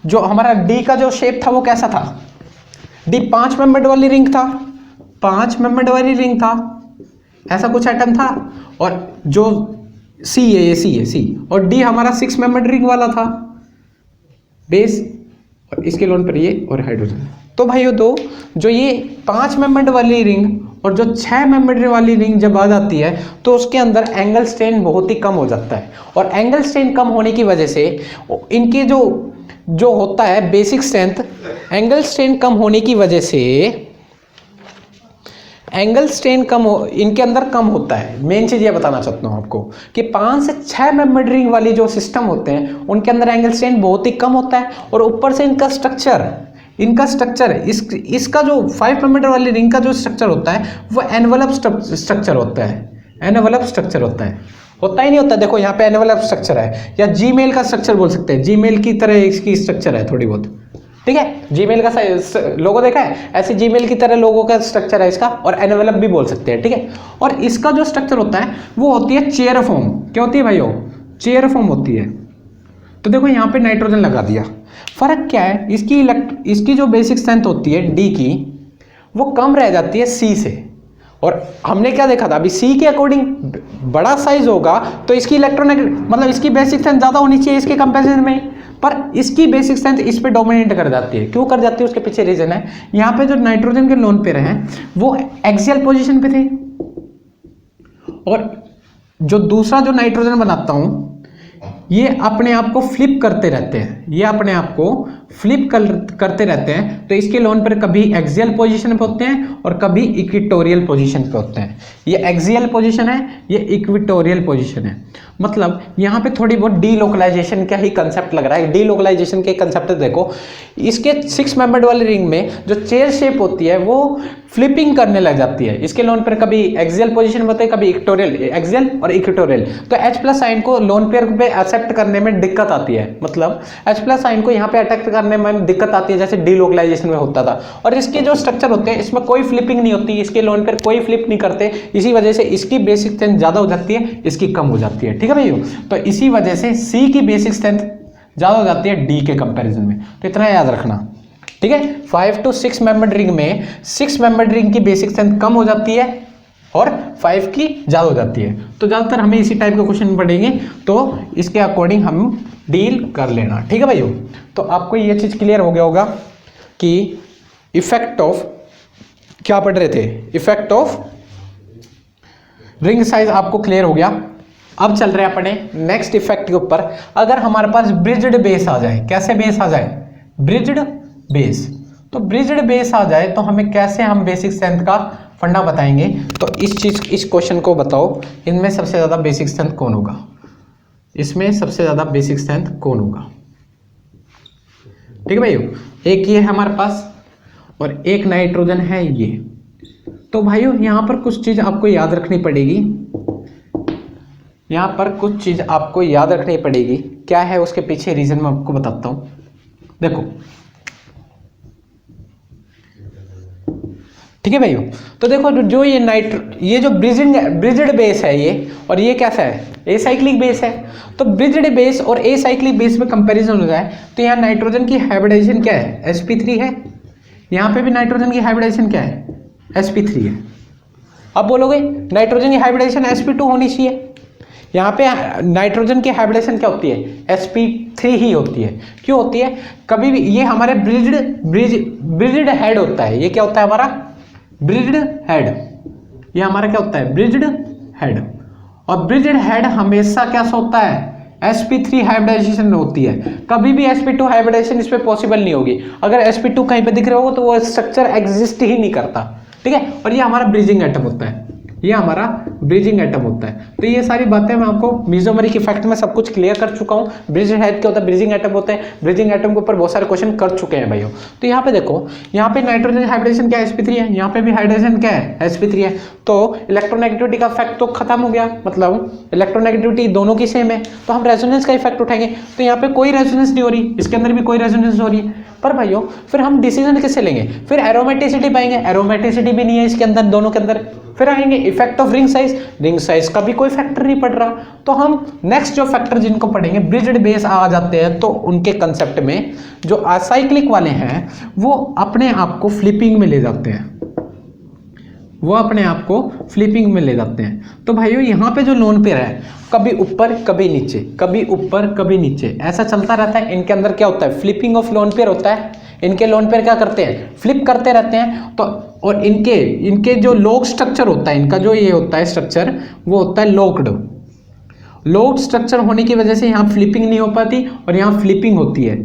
जो हमारा डी का जो शेप था वो कैसा था, डी 5 मेंबर्ड वाली रिंग था, ऐसा कुछ एटम था। और जो सी है, ये सी और डी हमारा 6 मेंबर्ड रिंग वाला था, बेस और इसके लोन पर ये और हाइड्रोजन। तो भाइयों दो जो ये 5 मेंबर्ड वाली रिंग और जो 6 मेंबर्ड वाली रिंग जब आ जाती है तो उसके अंदर एंगल स्ट्रेन बहुत ही कम हो जाता है, और एंगल स्ट्रेन कम होने की वजह से इनके जो होता है बेसिक स्ट्रेंथ, एंगल स्ट्रेन कम होने की वजह से एंगल स्ट्रेन इनके अंदर कम होता है। मेन चीज़ ये बताना चाहता हूँ आपको कि 5 से 6 मेंबर्ड रिंग वाली जो सिस्टम होते हैं उनके अंदर एंगल स्ट्रेन बहुत ही कम होता है, और ऊपर से इनका स्ट्रक्चर इसका जो 5 मेंबर्ड वाली रिंग का जो स्ट्रक्चर होता है वो एनवलप स्ट्रक्चर होता है। एनवलप स्ट्रक्चर होता ही नहीं होता। देखो यहाँ पे एनवलप स्ट्रक्चर है, या जीमेल का स्ट्रक्चर बोल सकते हैं, जीमेल की तरह इसकी स्ट्रक्चर है थोड़ी बहुत, ठीक है। जीमेल का लोगो देखा है, ऐसे जीमेल की तरह लोगों का स्ट्रक्चर है इसका, और एनवलप भी बोल सकते हैं, ठीक है। और इसका जो स्ट्रक्चर होता है वो होती है चेयर फॉर्म। क्या होती है भाइयों? चेयर फॉर्म होती है। तो देखो यहाँ पे नाइट्रोजन लगा दिया, फर्क क्या है, इसकी जो बेसिक स्ट्रेंथ होती है डी की वो कम रह जाती है सी से। और हमने क्या देखा था अभी, सी के अकॉर्डिंग बड़ा साइज होगा तो इसकी मतलब इसकी बेसिक स्ट्रेंथ ज्यादा होनी चाहिए इसके कंपैरिजन में, पर इसकी बेसिक स्ट्रेंथ इस पे डोमिनेट कर जाती है। क्यों कर जाती है उसके पीछे रीजन है। यहाँ पे जो नाइट्रोजन के लोन पेयर हैं वो एक्सियल पोजीशन पे थे, और जो दूसरा जो नाइट्रोजन बनाता हूं ये अपने आप को फ्लिप करते रहते हैं, तो इसके लोन पर कभी एक्सियल पोजीशन पे होते हैं और कभी इक्वेटोरियल पोजीशन पे होते हैं। ये एक्सियल पोजीशन है, ये इक्वेटोरियल पोजीशन है। मतलब यहाँ पे थोड़ी बहुत डीलोकलाइजेशन का ही कंसेप्ट लग रहा है। डीलोकलाइजेशन के कंसेप्ट देखो, इसके 6 मेंबर्ड वाले रिंग में जो चेयर शेप होती है वो फ्लिपिंग करने लग जाती है। इसके लोन पेयर कभी एक्सियल पोजीशन में होते हैं, कभी इक्वेटोरियल, एक्सियल और इक्वेटोरियल। तो H+ साइन को लोन पेयर पे एक्सेप्ट करने में दिक्कत आती है, मतलब H+ साइन को यहाँ पे अटैक करने में दिक्कत आती है, जैसे डीलोकलाइजेशन में होता था। और इसके जो स्ट्रक्चर होते हैं इसमें कोई फ्लिपिंग नहीं होती, इसके लोन पेयर कोई फ्लिप नहीं करते, इसी वजह से इसकी बेसिक स्ट्रेंथ ज्यादा हो जाती है, इसकी कम हो जाती है, ठीक है भैया। तो इसी वजह से सी की बेसिक स्ट्रेंथ ज्यादा हो जाती है डी के कंपैरिजन में, तो इतना याद रखना, ठीक है। 5 to 6 मेंबर्ड रिंग में 6 मेंबर्ड रिंग की बेसिक स्ट्रेंथ कम हो जाती है और 5 की ज्यादा हो जाती है। तो ज्यादातर हमें इसी टाइप के क्वेश्चन पढ़ेंगे, तो इसके अकॉर्डिंग हम डील कर लेना, ठीक है भाइयों। तो आपको ये चीज क्लियर हो गया होगा कि इफेक्ट ऑफ, क्या पढ़ रहे थे, इफेक्ट ऑफ रिंग साइज आपको क्लियर हो गया। अब चल रहे हैं अपने नेक्स्ट इफेक्ट के ऊपर। अगर हमारे पास ब्रिज्ड बेस आ जाए, कैसे बेस आ जाए, ब्रिज्ड बेस, तो ब्रिज्ड बेस आ जाए तो हमें कैसे हम बेसिक स्ट्रेंथ का फंडा बताएंगे। तो इस क्वेश्चन को बताओ, इनमें सबसे ज्यादा बेसिक स्ट्रेंथ कौन होगा, इसमें सबसे ज्यादा बेसिक स्ट्रेंथ कौन होगा, ठीक है भाइयों। एक ये है हमारे पास और एक नाइट्रोजन है ये। तो भाइयों यहाँ पर कुछ चीज आपको याद रखनी पड़ेगी, क्या है उसके पीछे रीजन मैं आपको बताता हूं। देखो ठीक है भाइयों, तो देखो जो ये जो ब्रिज्ड बेस है ये, और ये कैसा है, एसाइक्लिक बेस है। तो ब्रिज्ड बेस और एसाइक्लिक बेस में कंपैरिजन हो जाए तो यहाँ नाइट्रोजन की हाइब्रिडाइजेशन क्या है, sp3 है। यहाँ पे भी नाइट्रोजन की हाइब्रिडाइजेशन क्या है, sp3 है। अब बोलोगे नाइट्रोजन की हाइब्रिडाइजेशन sp2 होनी चाहिए, यहाँ पे नाइट्रोजन की हाइब्रिडेशन क्या होती है, sp3 ही होती है। क्यों होती है, कभी भी ये हमारे ब्रिज्ड हेड होता है। ये क्या होता है हमारा ब्रिज्ड हेड, ये हमारा क्या होता है ब्रिज्ड हेड। और ब्रिज्ड हेड हमेशा कैसा होता है, sp3 हाइब्रिडाइजेशन होती है। कभी भी sp2 हाइब्रिडाइजेशन इस पे पॉसिबल नहीं होगी। अगर sp2 कहीं पे दिख रहा होगा तो वो स्ट्रक्चर एग्जिस्ट ही नहीं करता, ठीक है। और ये हमारा ब्रिजिंग एटम होता है, ये हमारा ब्रिजिंग एटम होता है। तो ये सारी बातें मैं आपको मेसोमेरिक इफेक्ट में सब कुछ क्लियर कर चुका हूँ। ब्रिजिंग हेड क्या होता है, ब्रिजिंग एटम होता है। ब्रिजिंग एटम के ऊपर बहुत सारे क्वेश्चन कर चुके हैं भाइयों। तो यहाँ पे देखो, यहाँ पे नाइट्रोजन हाइब्रिडेशन क्या है, sp3 है। यहाँ पे भी हाइब्रिडेशन क्या है, sp3 है। तो इलेक्ट्रोनेगेटिविटी का इफेक्ट तो खत्म हो गया, मतलब इलेक्ट्रोनेगेटिविटी दोनों की सेम है। तो हम रेजोनेंस का इफेक्ट उठाएंगे, तो यहाँ पे कोई रेजोनेंस नहीं हो रही, इसके अंदर भी कोई रेजोनेंस हो रही है। पर भाइयों फिर हम डिसीजन किससे लेंगे, फिर एरोमेटिसिटी पाएंगे, एरोमेटिसिटी भी नहीं है इसके अंदर, दोनों के अंदर। फिर आएंगे इफेक्ट ऑफ रिंग साइज का भी कोई फैक्टर नहीं पड़ रहा। तो हम नेक्स्ट जो फैक्टर जिनको पढ़ेंगे, ब्रिज्ड बेस आ जाते हैं, तो उनके कंसेप्ट में जो असाइक्लिक वाले हैं वो अपने आप को फ्लिपिंग में ले जाते हैं। वो अपने आप को फ्लिपिंग में ले जाते हैं। तो भाइयों यहाँ पे जो लोन पेयर है कभी ऊपर कभी नीचे, कभी ऊपर कभी नीचे, ऐसा चलता रहता है। इनके अंदर क्या होता है, फ्लिपिंग ऑफ लोन पेयर होता है। इनके लोन पेयर क्या करते हैं, फ्लिप करते रहते हैं। तो और इनके जो लॉक स्ट्रक्चर होता है, इनका जो ये होता है स्ट्रक्चर, वो होता है लॉक्ड स्ट्रक्चर होने की वजह से यहाँ फ्लिपिंग नहीं हो पाती और यहाँ फ्लिपिंग होती है,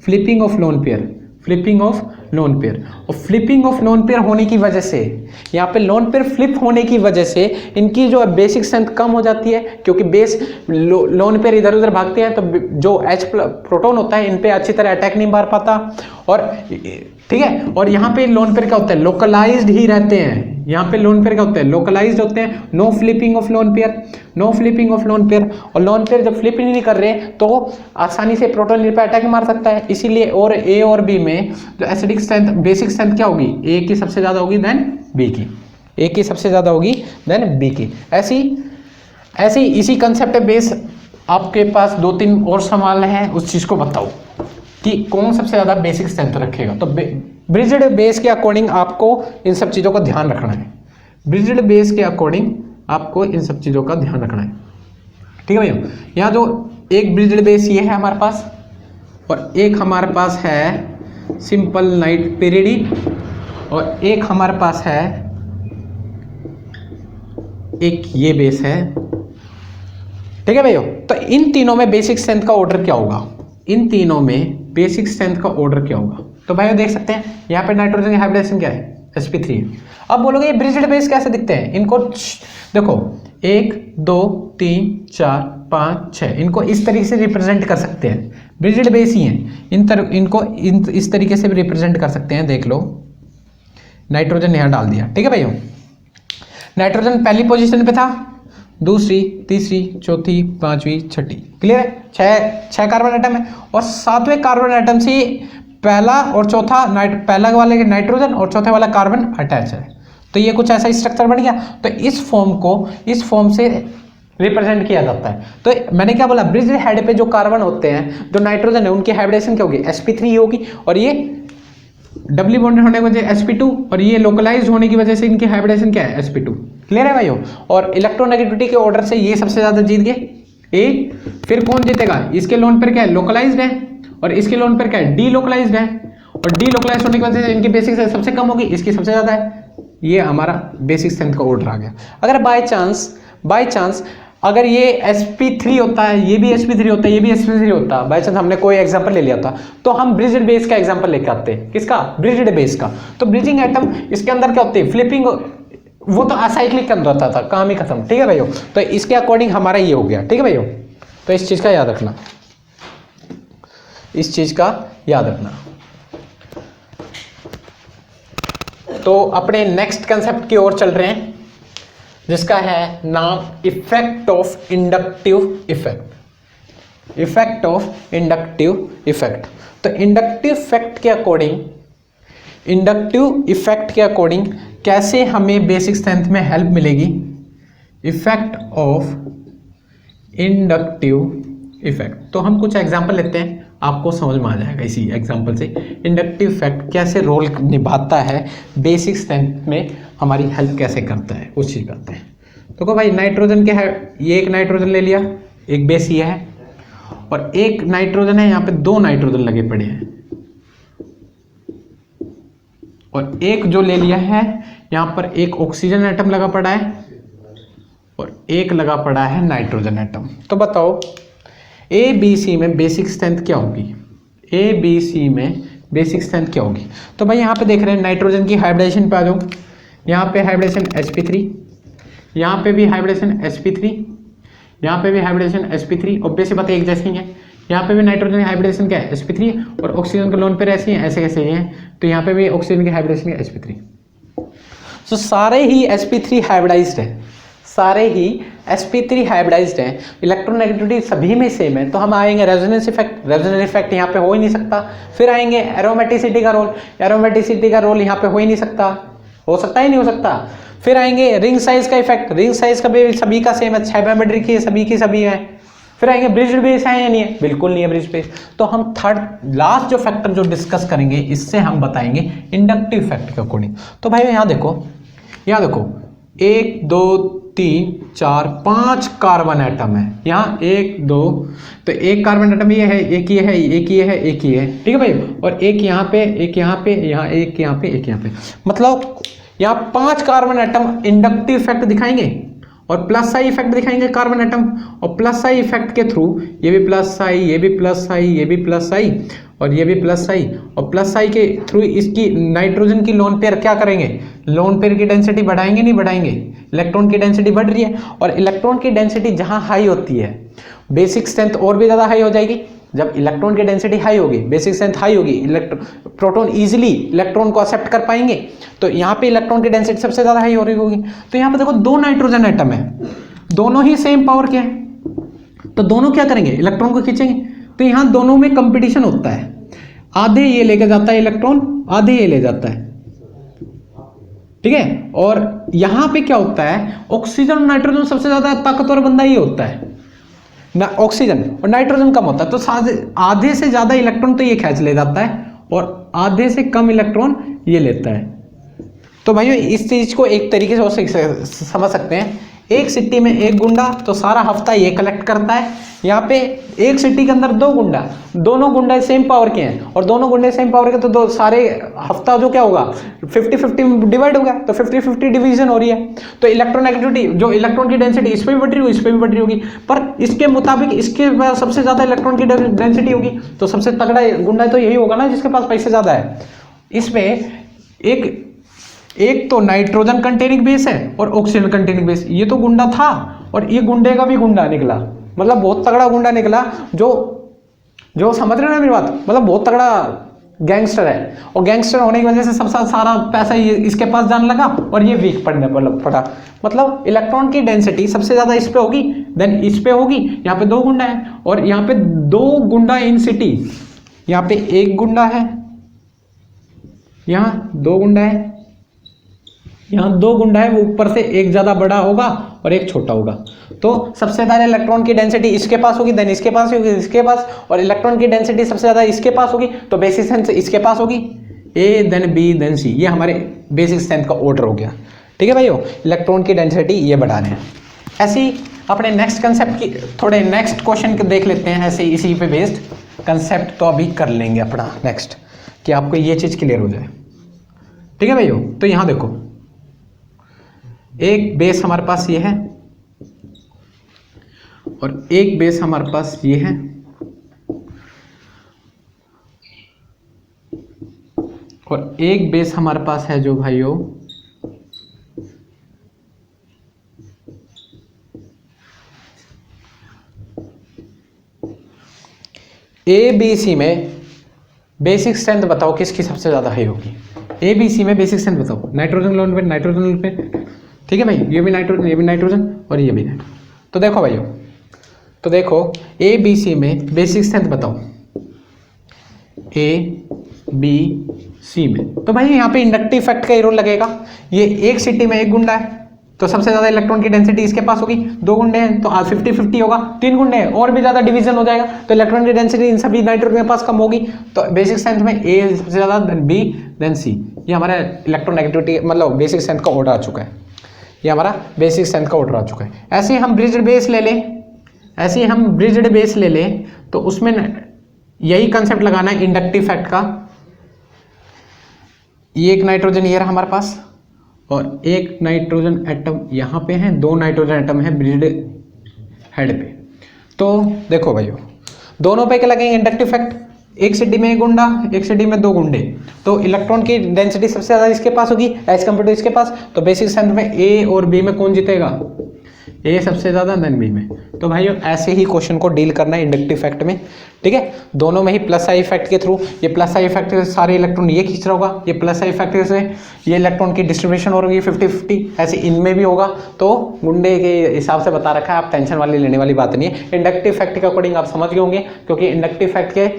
flipping of lone pair, flipping of lone pair. और फ्लिपिंग ऑफ लोन पेयर होने की वजह से यहाँ पे लोन पेयर फ्लिप होने की वजह से इनकी जो बेसिक स्ट्रेंथ कम हो जाती है, क्योंकि बेस लोन पेयर इधर उधर भागते हैं तो जो H प्रोटॉन होता है इन पे अच्छी तरह अटैक नहीं मार पाता। और ठीक है, और यहाँ पे लोन पेयर क्या होता है, लोकलाइज्ड ही रहते हैं। यहाँ पे लोन पेयर क्या होते हैं, लोकलाइज्ड होते हैं। No flipping of lone pair, no flipping of lone pair. और लोन पेयर जब फ्लिप नहीं कर रहे तो आसानी से प्रोटॉन पे अटैक मार सकता है। इसीलिए और ए और बी में जो एसिडिक स्ट्रेंथ, बेसिक स्ट्रेंथ क्या होगी, ए की सबसे ज्यादा होगी देन बी की, ए की सबसे ज्यादा होगी देन बी की। ऐसी इसी कंसेप्ट बेस आपके पास 2-3 और सवाल हैं, उस चीज को बताओ कि कौन सबसे ज्यादा बेसिक स्ट्रेंथ रखेगा। तो ब्रिजिड बेस के अकॉर्डिंग आपको इन सब चीजों का ध्यान रखना है। ब्रिजिड बेस के अकॉर्डिंग आपको इन सब चीजों का ध्यान रखना है। ठीक है भैया, यहाँ जो एक ब्रिजिड बेस ये है हमारे पास, और एक हमारे पास है सिंपल नाइट पेरिडी, और एक हमारे पास है एक ये बेस है। ठीक है भैया, तो इन तीनों में बेसिक स्ट्रेंथ का ऑर्डर क्या होगा, इन तीनों में बेसिक स्ट्रेंथ का ऑर्डर क्या होगा। तो भाई देख सकते हैं यहाँ पे नाइट्रोजन की हाइब्रिडेशन क्या है, sp3 है। अब बोलोगे ये ब्रिजिड बेस कैसे दिखते हैं, इनको देखो 1 2 3 4 5 6, इनको इस तरीके से रिप्रेजेंट कर सकते हैं, ब्रिजिड बेस ही हैं। इनको इस तरीके से भी रिप्रेजेंट कर सकते हैं। देख लो नाइट्रोजन यहाँ डाल दिया। ठीक है भैया, नाइट्रोजन पहली पोजीशन पे था, दूसरी, तीसरी, चौथी, पांचवी, छठी, क्लियर है। छह कार्बन एटम है, और 7वें कार्बन एटम से पहला और चौथा पहला वाले के नाइट्रोजन और चौथे वाला कार्बन अटैच है। तो ये कुछ ऐसा स्ट्रक्चर बन गया। तो इस फॉर्म से रिप्रेजेंट किया जाता है। तो मैंने क्या बोला, ब्रिज हेड पे जो कार्बन होते हैं, जो नाइट्रोजन है, उनकी हाइब्रिडेशन क्या होगी, sp3 होगी, और ये डबली बॉन्डेड होने की वजह sp2, और ये लोकलाइज्ड होने की वजह से इनकी हाइब्रिडेशन क्या है, sp2। क्लियर है भाइयों। और इलेक्ट्रोनेगेटिविटी के ऑर्डर से ये सबसे ज्यादा जीत गए ए। फिर कौन जीतेगा, इसके लोन पर क्या है, लोकलाइज्ड है, और इसके लोन पर क्या है, डी लोकलाइज्ड है, और डी लोकलाइज्ड होने की वजह से इनकी बेसिक स्ट्रेंथ सबसे कम होगी, इसकी सबसे ज्यादा है। ये हमारा बेसिक स्ट्रेंथ का ऑर्डर आ गया। अगर बाय चांस अगर ये sp3 होता है, ये भी sp3 होता है, ये भी sp3 होता, बाय चांस हमने कोई एग्जांपल ले लिया था, तो हम ब्रिजिड बेस का एग्जांपल लेके आते हैं। किसका, ब्रिजिड बेस का। तो ब्रिजिंग एटम इसके अंदर क्या होती है, फ्लिपिंग, वो तो असाइक्लिक कर होता था, काम ही खत्म। ठीक है भाइयों, तो इसके अकॉर्डिंग हमारा ये हो गया। ठीक है भाइयों, तो इस चीज का याद रखना, इस चीज का याद रखना। तो अपने नेक्स्ट कंसेप्ट की ओर चल रहे हैं, जिसका है नाम effect of inductive effect. Effect of inductive effect. तो इंडक्टिव इफेक्ट के अकॉर्डिंग कैसे हमें बेसिक स्ट्रेंथ में हेल्प मिलेगी। इफेक्ट ऑफ इंडक्टिव इफेक्ट, तो हम कुछ एग्जांपल लेते हैं, आपको समझ में आ जाएगा इसी एग्जांपल से इंडक्टिव इफेक्ट कैसे रोल निभाता है, बेसिक स्ट्रेंथ में हमारी हेल्प कैसे करता है, उस चीज करते हैं। तो भाई नाइट्रोजन के है, ये एक नाइट्रोजन ले लिया, एक बेस ये है, और एक नाइट्रोजन है, यहाँ पे 2 नाइट्रोजन लगे पड़े हैं, और एक जो ले लिया है यहाँ पर एक ऑक्सीजन एटम लगा पड़ा है, और एक लगा पड़ा है नाइट्रोजन एटम। तो बताओ ए बी सी में बेसिक स्ट्रेंथ क्या होगी, ए बी सी में बेसिक स्ट्रेंथ क्या होगी। तो भाई यहाँ पे देख रहे हैं नाइट्रोजन की हाइब्रिडेशन पे आ जाओ, यहाँ पे हाइब्रिडेशन sp3, यहाँ पे भी हाइब्रिडेशन sp3, यहाँ पे भी हाइब्रिडेशन sp3, ऑब्वियस बात एक जैसी है। यहाँ पे भी नाइट्रोजन की हाइब्रिडेशन क्या है, sp3, और ऑक्सीजन के लोन पे ऐसे हैं, ऐसे कैसे हैं, तो यहाँ पे भी ऑक्सीजन की हाइब्रिडेशन है sp3। तो सारे ही sp3 हाइब्रिडाइज्ड है, सारे ही sp3 हाइब्रिडाइज्ड हैं, इलेक्ट्रोनेगेटिविटी सभी में सेम है। तो हम आएंगे रेजोनेंस इफेक्ट यहाँ पे हो ही नहीं सकता। फिर आएंगे एरोमेटिसिटी का रोल, एरोमेटिसिटी का रोल यहाँ पे हो ही नहीं सकता, हो सकता ही नहीं हो सकता। फिर आएंगे रिंग साइज का इफेक्ट, रिंग साइज का भी सभी का सेम है, 6 मेट्रिक की सभी की सभी है। फिर आएंगे ब्रिज्ड बेस है या नहीं है, बिल्कुल नहीं है ब्रिज्ड बेस। तो हम थर्ड लास्ट जो फैक्टर जो डिस्कस करेंगे, इससे हम बताएंगे इंडक्टिव इफेक्ट के अकॉर्डिंग। तो भाई यहाँ देखो, यहाँ देखो 1 2 3 4 5 कार्बन एटम है, यहाँ 1 2, तो एक कार्बन एटम ये है, एक ये है, एक ये है, एक ये है, ठीक है भाई, और एक यहाँ पे, एक यहाँ पे, यहाँ एक यहाँ पे, एक यहाँ पे, मतलब यहाँ 5 कार्बन एटम इंडक्टिव इफेक्ट दिखाएंगे और प्लस आई इफेक्ट दिखाएंगे कार्बन एटम, और प्लस आई इफेक्ट के थ्रू ये भी प्लस आई, ये भी प्लस आई, ये भी प्लस आई, और ये भी प्लस आई, और प्लस आई के थ्रू इसकी नाइट्रोजन की लोन पेयर क्या करेंगे, लोन पेयर की डेंसिटी बढ़ाएंगे, नहीं बढ़ाएंगे, इलेक्ट्रॉन की डेंसिटी बढ़ रही है, और इलेक्ट्रॉन की डेंसिटी जहां हाई होती है बेसिक स्ट्रेंथ और भी ज़्यादा हाई हो जाएगी। जब इलेक्ट्रॉन की डेंसिटी हाई होगी, बेसिक स्ट्रेंथ हाई होगी, प्रोटॉन इजीली इलेक्ट्रॉन को एक्सेप्ट कर पाएंगे, तो यहाँ पे इलेक्ट्रॉन की डेंसिटी सबसे ज़्यादा हाई हो रही होगी। तो यहाँ पे देखो 2 नाइट्रोजन एटम है, दोनों ही सेम पावर के हैं, तो दोनों क्या करेंगे, इलेक्ट्रॉन को खींचेंगे, तो यहाँ दोनों में कंपटीशन होता है, आधे ये लेके जाता है इलेक्ट्रॉन, आधे ये ले जाता है, ठीक है। और यहाँ पे क्या होता है, ऑक्सीजन और नाइट्रोजन सबसे ज़्यादा ताकतवर बंदा ये होता है ना, ऑक्सीजन, और नाइट्रोजन कम होता है, तो आधे से ज़्यादा इलेक्ट्रॉन तो ये खींच ले जाता है और आधे से कम इलेक्ट्रॉन ये लेता है। तो भाइयों इस चीज़ को एक तरीके से समझ सकते हैं, एक सिटी में एक गुंडा तो सारा हफ्ता ये कलेक्ट करता है, यहाँ पे एक सिटी के अंदर 2 गुंडा, दोनों गुंडे सेम पावर के हैं, और दोनों गुंडे सेम पावर के, तो दो सारे हफ्ता जो क्या होगा 50-50 डिवाइड होगा, तो 50-50 डिवीजन हो रही है, तो इलेक्ट्रॉन एक्टिविटी जो इलेक्ट्रॉन की डेंसिटी इस पर भी बढ़ रही होगी, इस पर भी बढ़ रही होगी, पर इसके मुताबिक इसके सबसे ज़्यादा इलेक्ट्रॉन की डेंसिटी होगी, तो सबसे तगड़ा गुंडा तो यही होगा ना जिसके पास पैसे ज़्यादा है। इसमें एक तो नाइट्रोजन कंटेनिंग बेस है और ऑक्सीजन कंटेनिंग बेस, ये तो गुंडा था और ये गुंडे का भी गुंडा निकला, मतलब बहुत तगड़ा गुंडा निकला, जो समझ रहे हो ना मेरी बात, मतलब बहुत तगड़ा गैंगस्टर है, और गैंगस्टर होने की वजह से सबसे सारा पैसा ये इसके पास जाने लगा और ये वीक पड़ने पड़ा, मतलब इलेक्ट्रॉन की डेंसिटी सबसे ज़्यादा इस पे होगी, देन इस पे होगी, यहाँ पे 2 गुंडा है, और यहाँ पे 2 गुंडा इन सिटी, यहाँ पे 1 गुंडा है, यहाँ 2 गुंडा है, यहाँ 2 गुंडा है, वो ऊपर से एक ज़्यादा बड़ा होगा और एक छोटा होगा, तो सबसे ज़्यादा इलेक्ट्रॉन की डेंसिटी इसके पास होगी, देन इसके पास होगी, इसके पास, और इलेक्ट्रॉन की डेंसिटी सबसे ज़्यादा इसके पास होगी, तो बेसिक स्ट्रेंथ इसके पास होगी, ए देन बी देन सी, ये हमारे बेसिक स्ट्रेंथ का ऑर्डर हो गया, ठीक है भाइयों। इलेक्ट्रॉन की डेंसिटी ये बढ़ा रहे हैं। ऐसे ही अपने नेक्स्ट कंसेप्ट की थोड़े नेक्स्ट क्वेश्चन देख लेते हैं, ऐसे इसी पे बेस्ड कंसेप्ट तो अभी कर लेंगे अपना नेक्स्ट, कि आपको ये चीज़ क्लियर हो जाए, ठीक है भाइयों। तो यहाँ देखो एक बेस हमारे पास ये है और एक बेस हमारे पास ये है, और एक बेस हमारे पास है जो भाइयों ABC में बेसिक स्ट्रेंथ बताओ किसकी सबसे ज़्यादा हाई होगी। ABC में बेसिक स्ट्रेंथ बताओ, नाइट्रोजन लोन पे, नाइट्रोजन लोन पे, ठीक है भाई, ये भी नाइट्रोजन, ये भी नाइट्रोजन और ये भी नाइट्रोजन। तो देखो भाइयों, तो देखो ABC में बेसिक स्ट्रेंथ बताओ ABC में, तो भाई यहाँ पे इंडक्टिव इफेक्ट का रोल लगेगा। ये एक सिटी में एक गुंडा है तो सबसे ज़्यादा इलेक्ट्रॉन की डेंसिटी इसके पास होगी, 2 गुंडे हैं तो आज 50-50 होगा, 3 गुंडे हैं और भी ज़्यादा डिवीजन हो जाएगा, तो इलेक्ट्रॉन की डेंसिटी इन सभी नाइट्रोजन के पास कम होगी, तो बेसिक स्ट्रेंथ में A सबसे ज़्यादा, देन B देन C। ये हमारा इलेक्ट्रॉन एक्टिविटी मतलब बेसिक स्ट्रेंथ का ऑर्डर आ चुका है, ये हमारा बेसिक स्ट्रेंथ का ऑर्डर आ चुका है। ऐसे ही हम ब्रिज्ड बेस ले लें, ऐसे ही हम ब्रिज्ड बेस ले लें तो उसमें यही कंसेप्ट लगाना है इंडक्टिव इफेक्ट का। ये एक नाइट्रोजन ये रहा हमारे पास और एक नाइट्रोजन एटम यहाँ पे है, 2 नाइट्रोजन एटम है ब्रिज्ड हेड पे। तो देखो भाइयों दोनों पे क्या लगेंगे इंडक्टिव इफेक्ट, एक सिटी में एक गुंडा, एक सिटी में 2 गुंडे, तो इलेक्ट्रॉन की डेंसिटी सबसे ज़्यादा इसके पास होगी एज कम्पेयर टू इसके पास, तो बेसिक स्ट्रेंथ में A और B में कौन जीतेगा, A सबसे ज़्यादा देन B में। तो भाइयों ऐसे ही क्वेश्चन को डील करना है इंडक्टिव इफेक्ट में, ठीक है। दोनों में ही प्लस आई इफेक्ट के थ्रू, ये प्लस आई इफेक्ट से सारे इलेक्ट्रॉन ये खींच रहा होगा, ये प्लस आई इफेक्ट से ये इलेक्ट्रॉन की डिस्ट्रीब्यूशन हो रही है 50-50, ऐसे इनमें भी होगा। तो गुंडे के हिसाब से बता रखा है, आप टेंशन वाली लेने वाली बात नहीं है। इंडक्टिव इफेक्ट के अकॉर्डिंग आप समझ गए होंगे, क्योंकि इंडक्टिव इफेक्ट के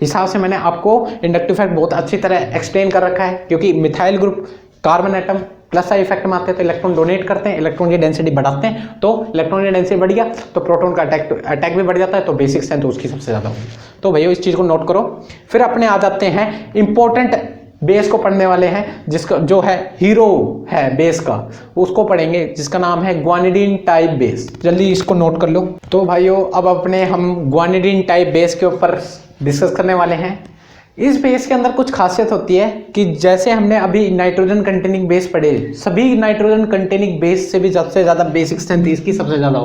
हिसाब से मैंने आपको इंडक्टिव इफेक्ट बहुत अच्छी तरह एक्सप्लेन कर रखा है, क्योंकि methyl group carbon atom plus I effect में आते हैं तो इलेक्ट्रॉन डोनेट करते हैं, इलेक्ट्रॉन की डेंसिटी बढ़ाते हैं, तो इलेक्ट्रॉन की डेंसिटी बढ़ गया तो प्रोटॉन का अटैक भी बढ़ जाता है, तो बेसिक स्ट्रेंथ उसकी सबसे ज़्यादा होगी। तो भैया इस चीज़ को नोट करो। फिर अपने आ जाते हैं इंपॉर्टेंट बेस को पढ़ने वाले हैं, जिसका जो है हीरो है बेस का, उसको पढ़ेंगे, जिसका नाम है ग्वानिडीन टाइप बेस। जल्दी इसको नोट कर लो। तो भाइयों अब अपने हम ग्वानिडीन टाइप बेस के ऊपर डिस्कस करने वाले हैं। इस बेस के अंदर कुछ खासियत होती है कि जैसे हमने अभी नाइट्रोजन कंटेनिंग बेस पढ़े, सभी नाइट्रोजन कंटेनिंग बेस से भी सबसे ज़्यादा बेसिक स्ट्रेंथ इसकी सबसे ज़्यादा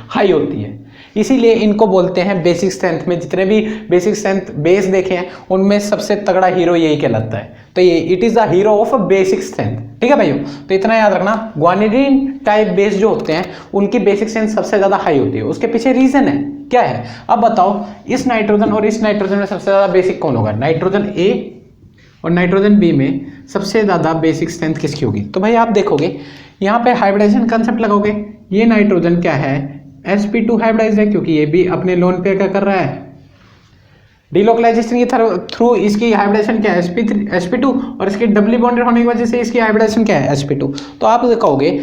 हाई होती है, इसीलिए इनको बोलते हैं बेसिक स्ट्रेंथ में। जितने भी बेसिक स्ट्रेंथ बेस देखे हैं उनमें सबसे तगड़ा हीरो यही कहलाता है, तो ये it is the hero of basic strength. ठीक है भाइयों, तो इतना याद रखना, ग्वानिडीन टाइप बेस जो होते हैं उनकी बेसिक स्ट्रेंथ सबसे ज़्यादा हाई होती है। उसके पीछे रीज़न है, क्या है अब बताओ। इस नाइट्रोजन और इस नाइट्रोजन में सबसे ज़्यादा बेसिक कौन होगा? नाइट्रोजन ए और नाइट्रोजन बी में सबसे ज़्यादा बेसिक स्ट्रेंथ किसकी होगी? तो भाई आप देखोगे यहाँ पे हाइब्रिडाइजेशन कंसेप्ट लगाओगे, ये नाइट्रोजन क्या है? sp2 हाइब्रिडाइज्ड है, क्योंकि ये भी अपने लोन पेयर क्या कर रहा है? डिलोकलाइजेशन के थ्रू इसकी हाइब्रिडाइजेशन क्या है? sp2, और इसके डबली बॉन्डेड होने की वजह से इसकी हाइब्रिडाइजेशन क्या है? sp2। तो आप कहोगे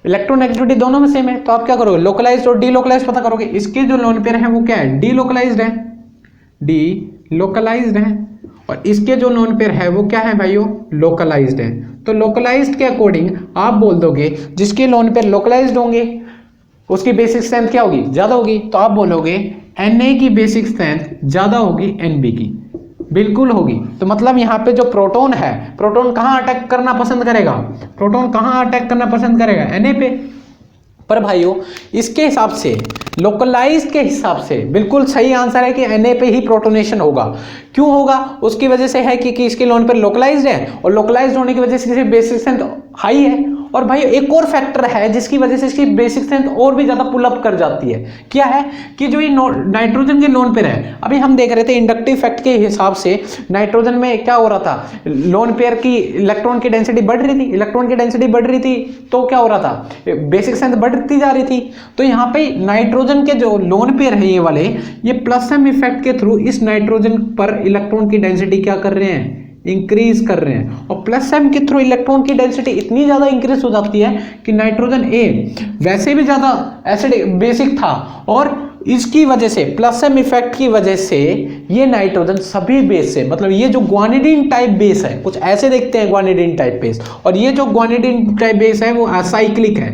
इलेक्ट्रोनेगेटिविटी दोनों में सेम है, तो आप क्या करोगे? लोकलाइज्ड और डीलोकलाइज्ड पता करोगे। इसके जो लोन पेयर है वो क्या है? डीलोकलाइज्ड है, डीलोकलाइज्ड है, और इसके जो लोन पेयर है वो क्या है भाइयों? लोकलाइज्ड है। तो लोकलाइज्ड के अकॉर्डिंग आप बोल दोगे जिसके लोन पेयर लोकलाइज्ड होंगे उसकी बेसिक स्ट्रेंथ क्या होगी? ज्यादा होगी। तो आप बोलोगे Na की बेसिक स्ट्रेंथ ज्यादा होगी Nb की, बिल्कुल होगी। तो मतलब यहाँ पे जो प्रोटॉन है, प्रोटॉन कहाँ अटैक करना पसंद करेगा? प्रोटॉन कहाँ अटैक करना पसंद करेगा? Na पे। पर भाइयों इसके हिसाब से, लोकलाइज्ड के हिसाब से बिल्कुल सही आंसर है कि Na पे ही प्रोटोनेशन होगा। क्यों होगा? उसकी वजह से है कि इसके लोन पर लोकलाइज्ड है, और लोकलाइज्ड होने की वजह से बेसिक स्ट्रेंथ हाई है। और भाई एक और फैक्टर है जिसकी वजह से इसकी बेसिक स्ट्रेंथ और भी ज्यादा पुल अप कर जाती है। क्या है? कि जो ये नाइट्रोजन के लोन पेयर है, अभी हम देख रहे थे इंडक्टिव फैक्ट के हिसाब से नाइट्रोजन में क्या हो रहा था? लोन पेयर की इलेक्ट्रॉन की डेंसिटी बढ़ रही थी, इलेक्ट्रॉन की डेंसिटी बढ़ रही थी, तो क्या हो रहा था? बेसिक स्ट्रेंथ बढ़ती जा रही थी। तो यहाँ पे नाइट्रोजन के जो लोन पेयर है ये वाले, ये प्लस सम इफेक्ट के थ्रू इस नाइट्रोजन पर इलेक्ट्रॉन की डेंसिटी क्या कर रहे हैं? इंक्रीज कर रहे हैं। और प्लस एम के थ्रू इलेक्ट्रॉन की डेंसिटी इतनी ज्यादा इंक्रीज हो जाती है कि नाइट्रोजन ए वैसे भी ज्यादा एसिड बेसिक था, और इसकी वजह से प्लस एम इफेक्ट की वजह से ये नाइट्रोजन सभी बेस से, मतलब ये जो ग्वानिडीन टाइप बेस है, कुछ ऐसे देखते हैं ग्वानिडीन टाइप बेस, और ये जो ग्वानिडीन टाइप बेस है वो असाइक्लिक है।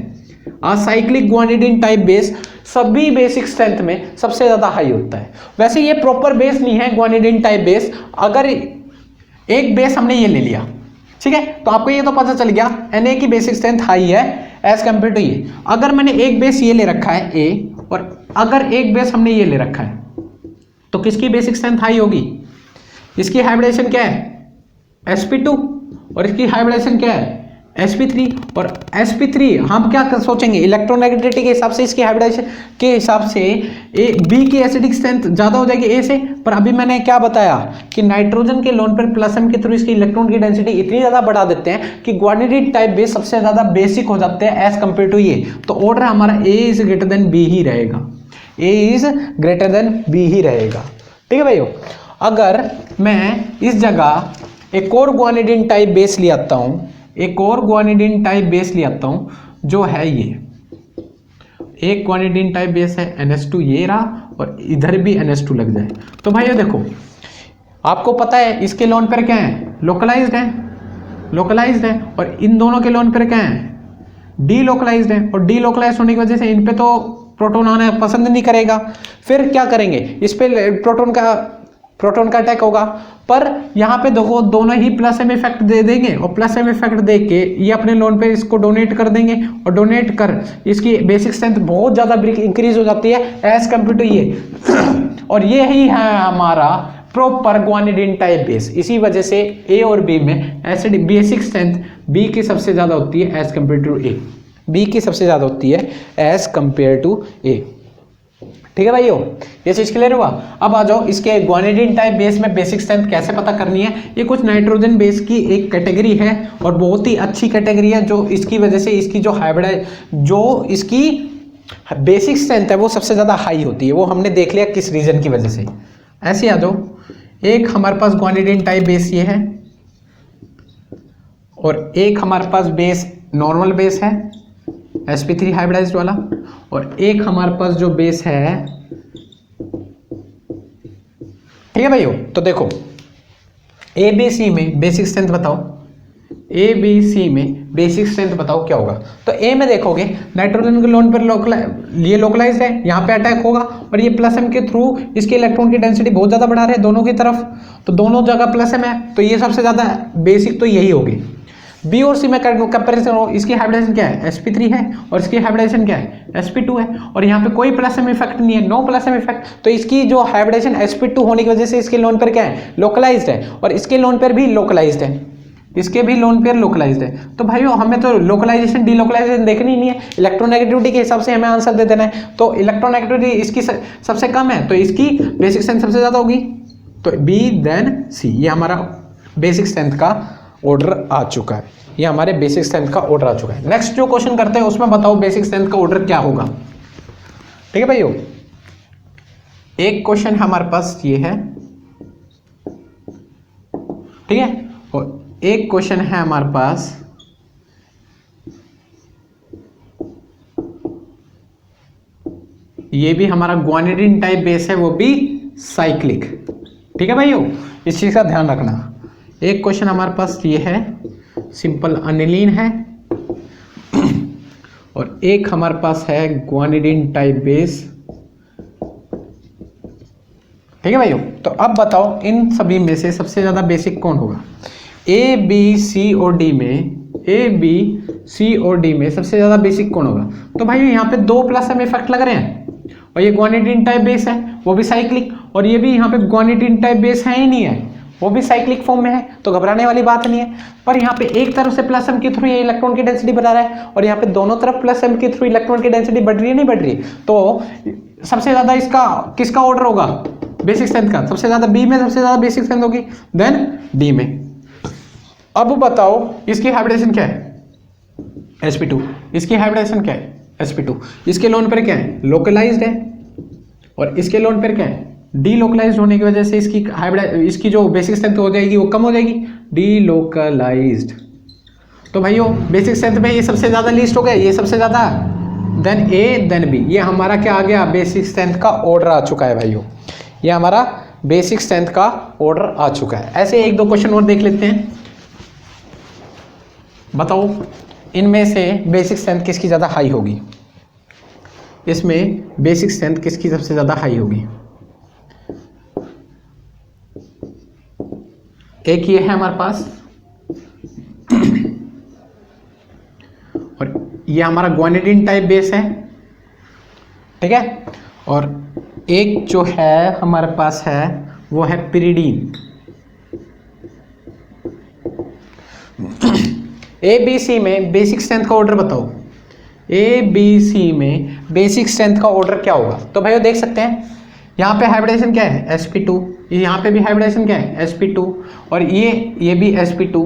असाइक्लिक ग्वानिडीन टाइप बेस सभी बेसिक स्ट्रेंथ में सबसे ज्यादा हाई होता है। वैसे ये प्रॉपर बेस नहीं है ग्वानिडीन टाइप बेस। अगर एक बेस हमने ये ले लिया, ठीक है, तो आपको ये तो पता चल गया Na की बेसिक स्ट्रेंथ हाई है एज कंपेयर टू ये। अगर मैंने एक बेस ये ले रखा है A, और अगर एक बेस हमने ये ले रखा है, तो किसकी बेसिक स्ट्रेंथ हाई होगी? इसकी हाइब्रिडाइजेशन क्या है? sp2, और इसकी हाइब्रिडाइजेशन क्या है? sp3। और sp3 हम क्या सोचेंगे? इलेक्ट्रोनेगेटिविटी के हिसाब से, इसकी हाइब्रिडाइजेशन के हिसाब से बी की एसिडिक स्ट्रेंथ ज्यादा हो जाएगी ए से। पर अभी मैंने क्या बताया कि नाइट्रोजन के लोन पर प्लस एम के थ्रू इसकी इलेक्ट्रॉन की डेंसिटी इतनी ज्यादा बढ़ा देते हैं कि ग्वानिडीन टाइप बेस सबसे ज्यादा बेसिक हो जाते हैं एज कंपेयर टू ये। तो ऑर्डर हमारा ए इज ग्रेटर देन बी ही रहेगा, ए इज ग्रेटर देन बी ही रहेगा। ठीक है भाइयों, अगर मैं इस जगह एक और ग्वानिडीन टाइप बेस ले आता हूं, एक और ग्वानिडीन टाइप बेस ले आता हूं जो है ये, एक ग्वानिडीन टाइप बेस है NH2 ये रहा, और इधर भी NH2 लग जाए, तो भाइयों देखो आपको पता है इसके लोन पेयर क्या है? लोकलाइज्ड है, लोकलाइज्ड है, और इन दोनों के लोन पेयर क्या है? डीलोकलाइज्ड है, और डीलोकलाइज्ड होने की वजह से इन पे तो प्रोटॉन आना पसंद नहीं करेगा। फिर क्या करेंगे? इस पे प्रोटॉन का अटैक होगा। पर यहाँ पे देखो दोनों ही प्लस एम इफेक्ट दे देंगे, और प्लस एम इफेक्ट दे के ये अपने लोन पे इसको डोनेट कर देंगे, और डोनेट कर इसकी बेसिक स्ट्रेंथ बहुत ज़्यादा इंक्रीज हो जाती है एज कम्पेयर टू ये। और ये ही है हमारा प्रॉपर ग्वानिडीन टाइप बेस। इसी वजह से ए और बी में एसिड बेसिक स्ट्रेंथ बी की सबसे ज़्यादा होती है as compare to A, B की सबसे ज़्यादा होती है एज कम्पेयर टू ए। ठीक है भाइयों, ये चीज क्लियर हुआ। अब आ जाओ इसके ग्वानिडीन टाइप बेस में बेसिक स्ट्रेंथ कैसे पता करनी है। ये कुछ नाइट्रोजन बेस की एक कैटेगरी है, और बहुत ही अच्छी कैटेगरी है, जो इसकी वजह से इसकी जो हाइब्रिड जो इसकी बेसिक स्ट्रेंथ है वो सबसे ज्यादा हाई होती है। वो हमने देख लिया किस रीजन की वजह से। ऐसे आ जाओ, एक हमारे पास ग्वानिडीन टाइप बेस ये है, और एक हमारे पास बेस नॉर्मल बेस है sp3 हाइब्रिडाइज्ड वाला, और एक हमारे पास जो बेस है, ठीक है भाइयों। तो देखो ए बी सी में बेसिक स्ट्रेंथ बताओ, ए बी सी में बेसिक स्ट्रेंथ बताओ क्या होगा। तो ए में देखोगे नाइट्रोजन के लोन पर ये लोकलाइज्ड है, यहाँ पे अटैक होगा और ये प्लस एम के थ्रू इसके इलेक्ट्रॉन की डेंसिटी बहुत ज़्यादा बढ़ा रहे हैं दोनों की तरफ, तो दोनों जगह प्लस एम है, तो ये सबसे ज़्यादा बेसिक तो यही होगी। बी और सी में कंपेरिजन हो, इसकी हाइब्रिडाइजेशन क्या है sp3 है और इसकी हाइब्रिडाइजेशन क्या है sp2 है, और यहाँ पे कोई प्लस एम इफेक्ट नहीं है, नो प्लस एम इफेक्ट, तो इसकी जो हाइब्रिडाइजेशन sp2 होने की वजह से इसके लोन पर क्या है लोकलाइज्ड है, और इसके लोन पर भी लोकलाइज्ड है, इसके भी लोन पेयर लोकलाइज्ड है। तो भाइयों हमें तो लोकलाइजेशन डीलोकलाइजेशन देखनी नहीं है, इलेक्ट्रोनेगेटिविटी के हिसाब से हमें आंसर दे देना है। तो इलेक्ट्रोनेगेटिविटी इसकी सबसे कम है तो इसकी बेसिक स्ट्रेंथ सबसे ज़्यादा होगी, तो बी देन सी। ये हमारा बेसिक स्ट्रेंथ का ऑर्डर आ चुका है, ये हमारे बेसिक स्ट्रेंथ का ऑर्डर आ चुका है। नेक्स्ट जो क्वेश्चन करते हैं उसमें बताओ बेसिक स्ट्रेंथ का ऑर्डर क्या होगा। ठीक है भाइयों, एक क्वेश्चन हमारे पास ये है, ठीक है, और एक क्वेश्चन है हमारे पास ये भी हमारा ग्वानिडीन टाइप बेस है, वो भी साइक्लिक। ठीक है भाइयों, इस चीज का ध्यान रखना। एक क्वेश्चन हमारे पास ये है सिंपल अनिलीन है, और एक हमारे पास है ग्वानिडीन टाइप बेस। ठीक है भाइयों, तो अब बताओ इन सभी में से सबसे ज्यादा बेसिक कौन होगा। ए बी सी और डी में, ए बी सी और डी में सबसे ज्यादा बेसिक कौन होगा। तो भाइयों यहाँ पे दो प्लस एम इफेक्ट लग रहे हैं, और ये ग्वानिडीन टाइप बेस है वो भी साइक्लिक, और ये भी यहाँ पे ग्वानिडीन टाइप बेस है ही नहीं है, वो भी साइक्लिक फॉर्म में है, तो घबराने वाली बात नहीं है। पर यहाँ पे एक तरफ से प्लस एम के थ्रू ये इलेक्ट्रॉन की डेंसिटी बढ़ा रहा है, और यहाँ पे दोनों तरफ प्लस एम के थ्रू इलेक्ट्रॉन की डेंसिटी बढ़ रही है नहीं बढ़ रही, तो सबसे ज्यादा इसका किसका ऑर्डर होगा बेसिक स्ट्रेंथ का, सबसे ज्यादा बी में सबसे ज्यादा बेसिक स्ट्रेंथ होगी, देन डी में। अब बताओ इसकी हाइब्रिडाइजेशन क्या है sp2, इसकी हाइब्रिडाइजेशन क्या है sp2, इसके लोन पर क्या है लोकलाइज्ड है, और इसके लोन पर क्या है डीलोकलाइज्ड होने की वजह से इसकी जो बेसिक स्ट्रेंथ हो जाएगी वो कम हो जाएगी, डीलोकलाइज्ड। तो भाइयों बेसिक स्ट्रेंथ में ये सबसे ज्यादा लिस्ट हो गया, ये सबसे ज्यादा, देन ए देन बी, ये हमारा क्या आ गया बेसिक स्ट्रेंथ का ऑर्डर आ चुका है भाइयों, ये हमारा बेसिक स्ट्रेंथ का ऑर्डर आ चुका है। ऐसे एक दो क्वेश्चन और देख लेते हैं। बताओ इनमें से बेसिक स्ट्रेंथ किसकी ज़्यादा हाई होगी, इसमें बेसिक स्ट्रेंथ किसकी सबसे ज़्यादा हाई होगी। एक ये है हमारे पास, और ये हमारा ग्वानिडीन टाइप बेस है, ठीक है, और एक जो है हमारे पास है वो है पिरिडीन। ए बी सी में बेसिक स्ट्रेंथ का ऑर्डर बताओ, ए बी सी में बेसिक स्ट्रेंथ का ऑर्डर क्या होगा। तो भाइयों देख सकते हैं यहाँ पे हाइब्रिडाइजेशन क्या है sp2, यहाँ पे भी हाइब्रिडाइजेशन क्या है sp2, और ये भी sp2,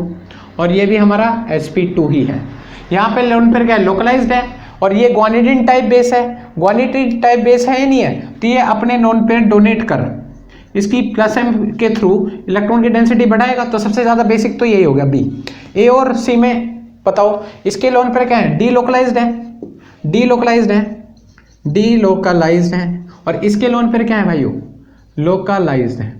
और ये भी हमारा sp2 ही है। यहाँ पे लोन पर क्या है लोकलाइज्ड है, और ये ग्वानिडीन टाइप बेस है, ग्वानिडीन टाइप बेस है नहीं है, तो ये अपने नोन पेयर डोनेट कर इसकी प्लस एम के थ्रू इलेक्ट्रॉन की डेंसिटी बढ़ाएगा, तो सबसे ज़्यादा बेसिक तो यही होगा बी। ए और सी में बताओ इसके लोन पर क्या है डीलोकलाइज्ड है, डीलोकलाइज्ड है, डीलोकलाइज्ड है, और इसके लोन पर क्या है भाइयों लोकलाइज्ड है।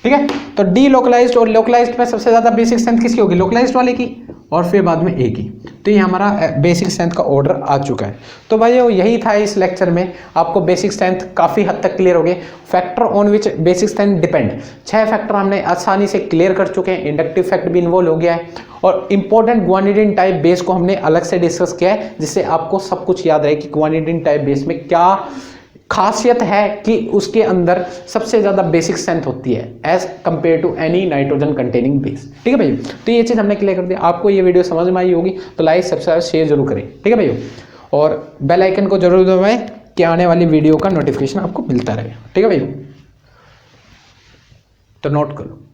ठीक है, तो डीलोकलाइज्ड और लोकलाइज्ड में सबसे ज़्यादा बेसिक स्ट्रेंथ किसकी होगी लोकलाइज्ड वाले की, और फिर बाद में ए की। तो ये हमारा बेसिक स्ट्रेंथ का ऑर्डर आ चुका है। तो भाइयों यही था इस लेक्चर में, आपको बेसिक स्ट्रेंथ काफ़ी हद तक क्लियर हो गए। Factor on which basic strength depend, 6 factor हमने आसानी से क्लियर कर चुके हैं, इंडक्टिव फैक्ट भी इन्वॉल्व हो गया है, और इंपॉर्टेंट ग्वानिडीन टाइप बेस को हमने अलग से डिस्कस किया है, जिससे आपको सब कुछ याद रहे कि ग्वानिडीन टाइप बेस में क्या खासियत है कि उसके अंदर सबसे ज़्यादा बेसिक स्ट्रेंथ होती है as compare to any nitrogen containing base. ठीक है भैया, तो ये चीज़ हमने क्लियर कर दिया। आपको ये वीडियो समझ में आई होगी तो लाइक सब्सक्राइब शेयर जरूर करें। ठीक है भैया, और बेल आइकन को जरूर दबाएं कि आने वाली वीडियो का नोटिफिकेशन आपको मिलता रहे। ठीक है भैया, तो नोट करो।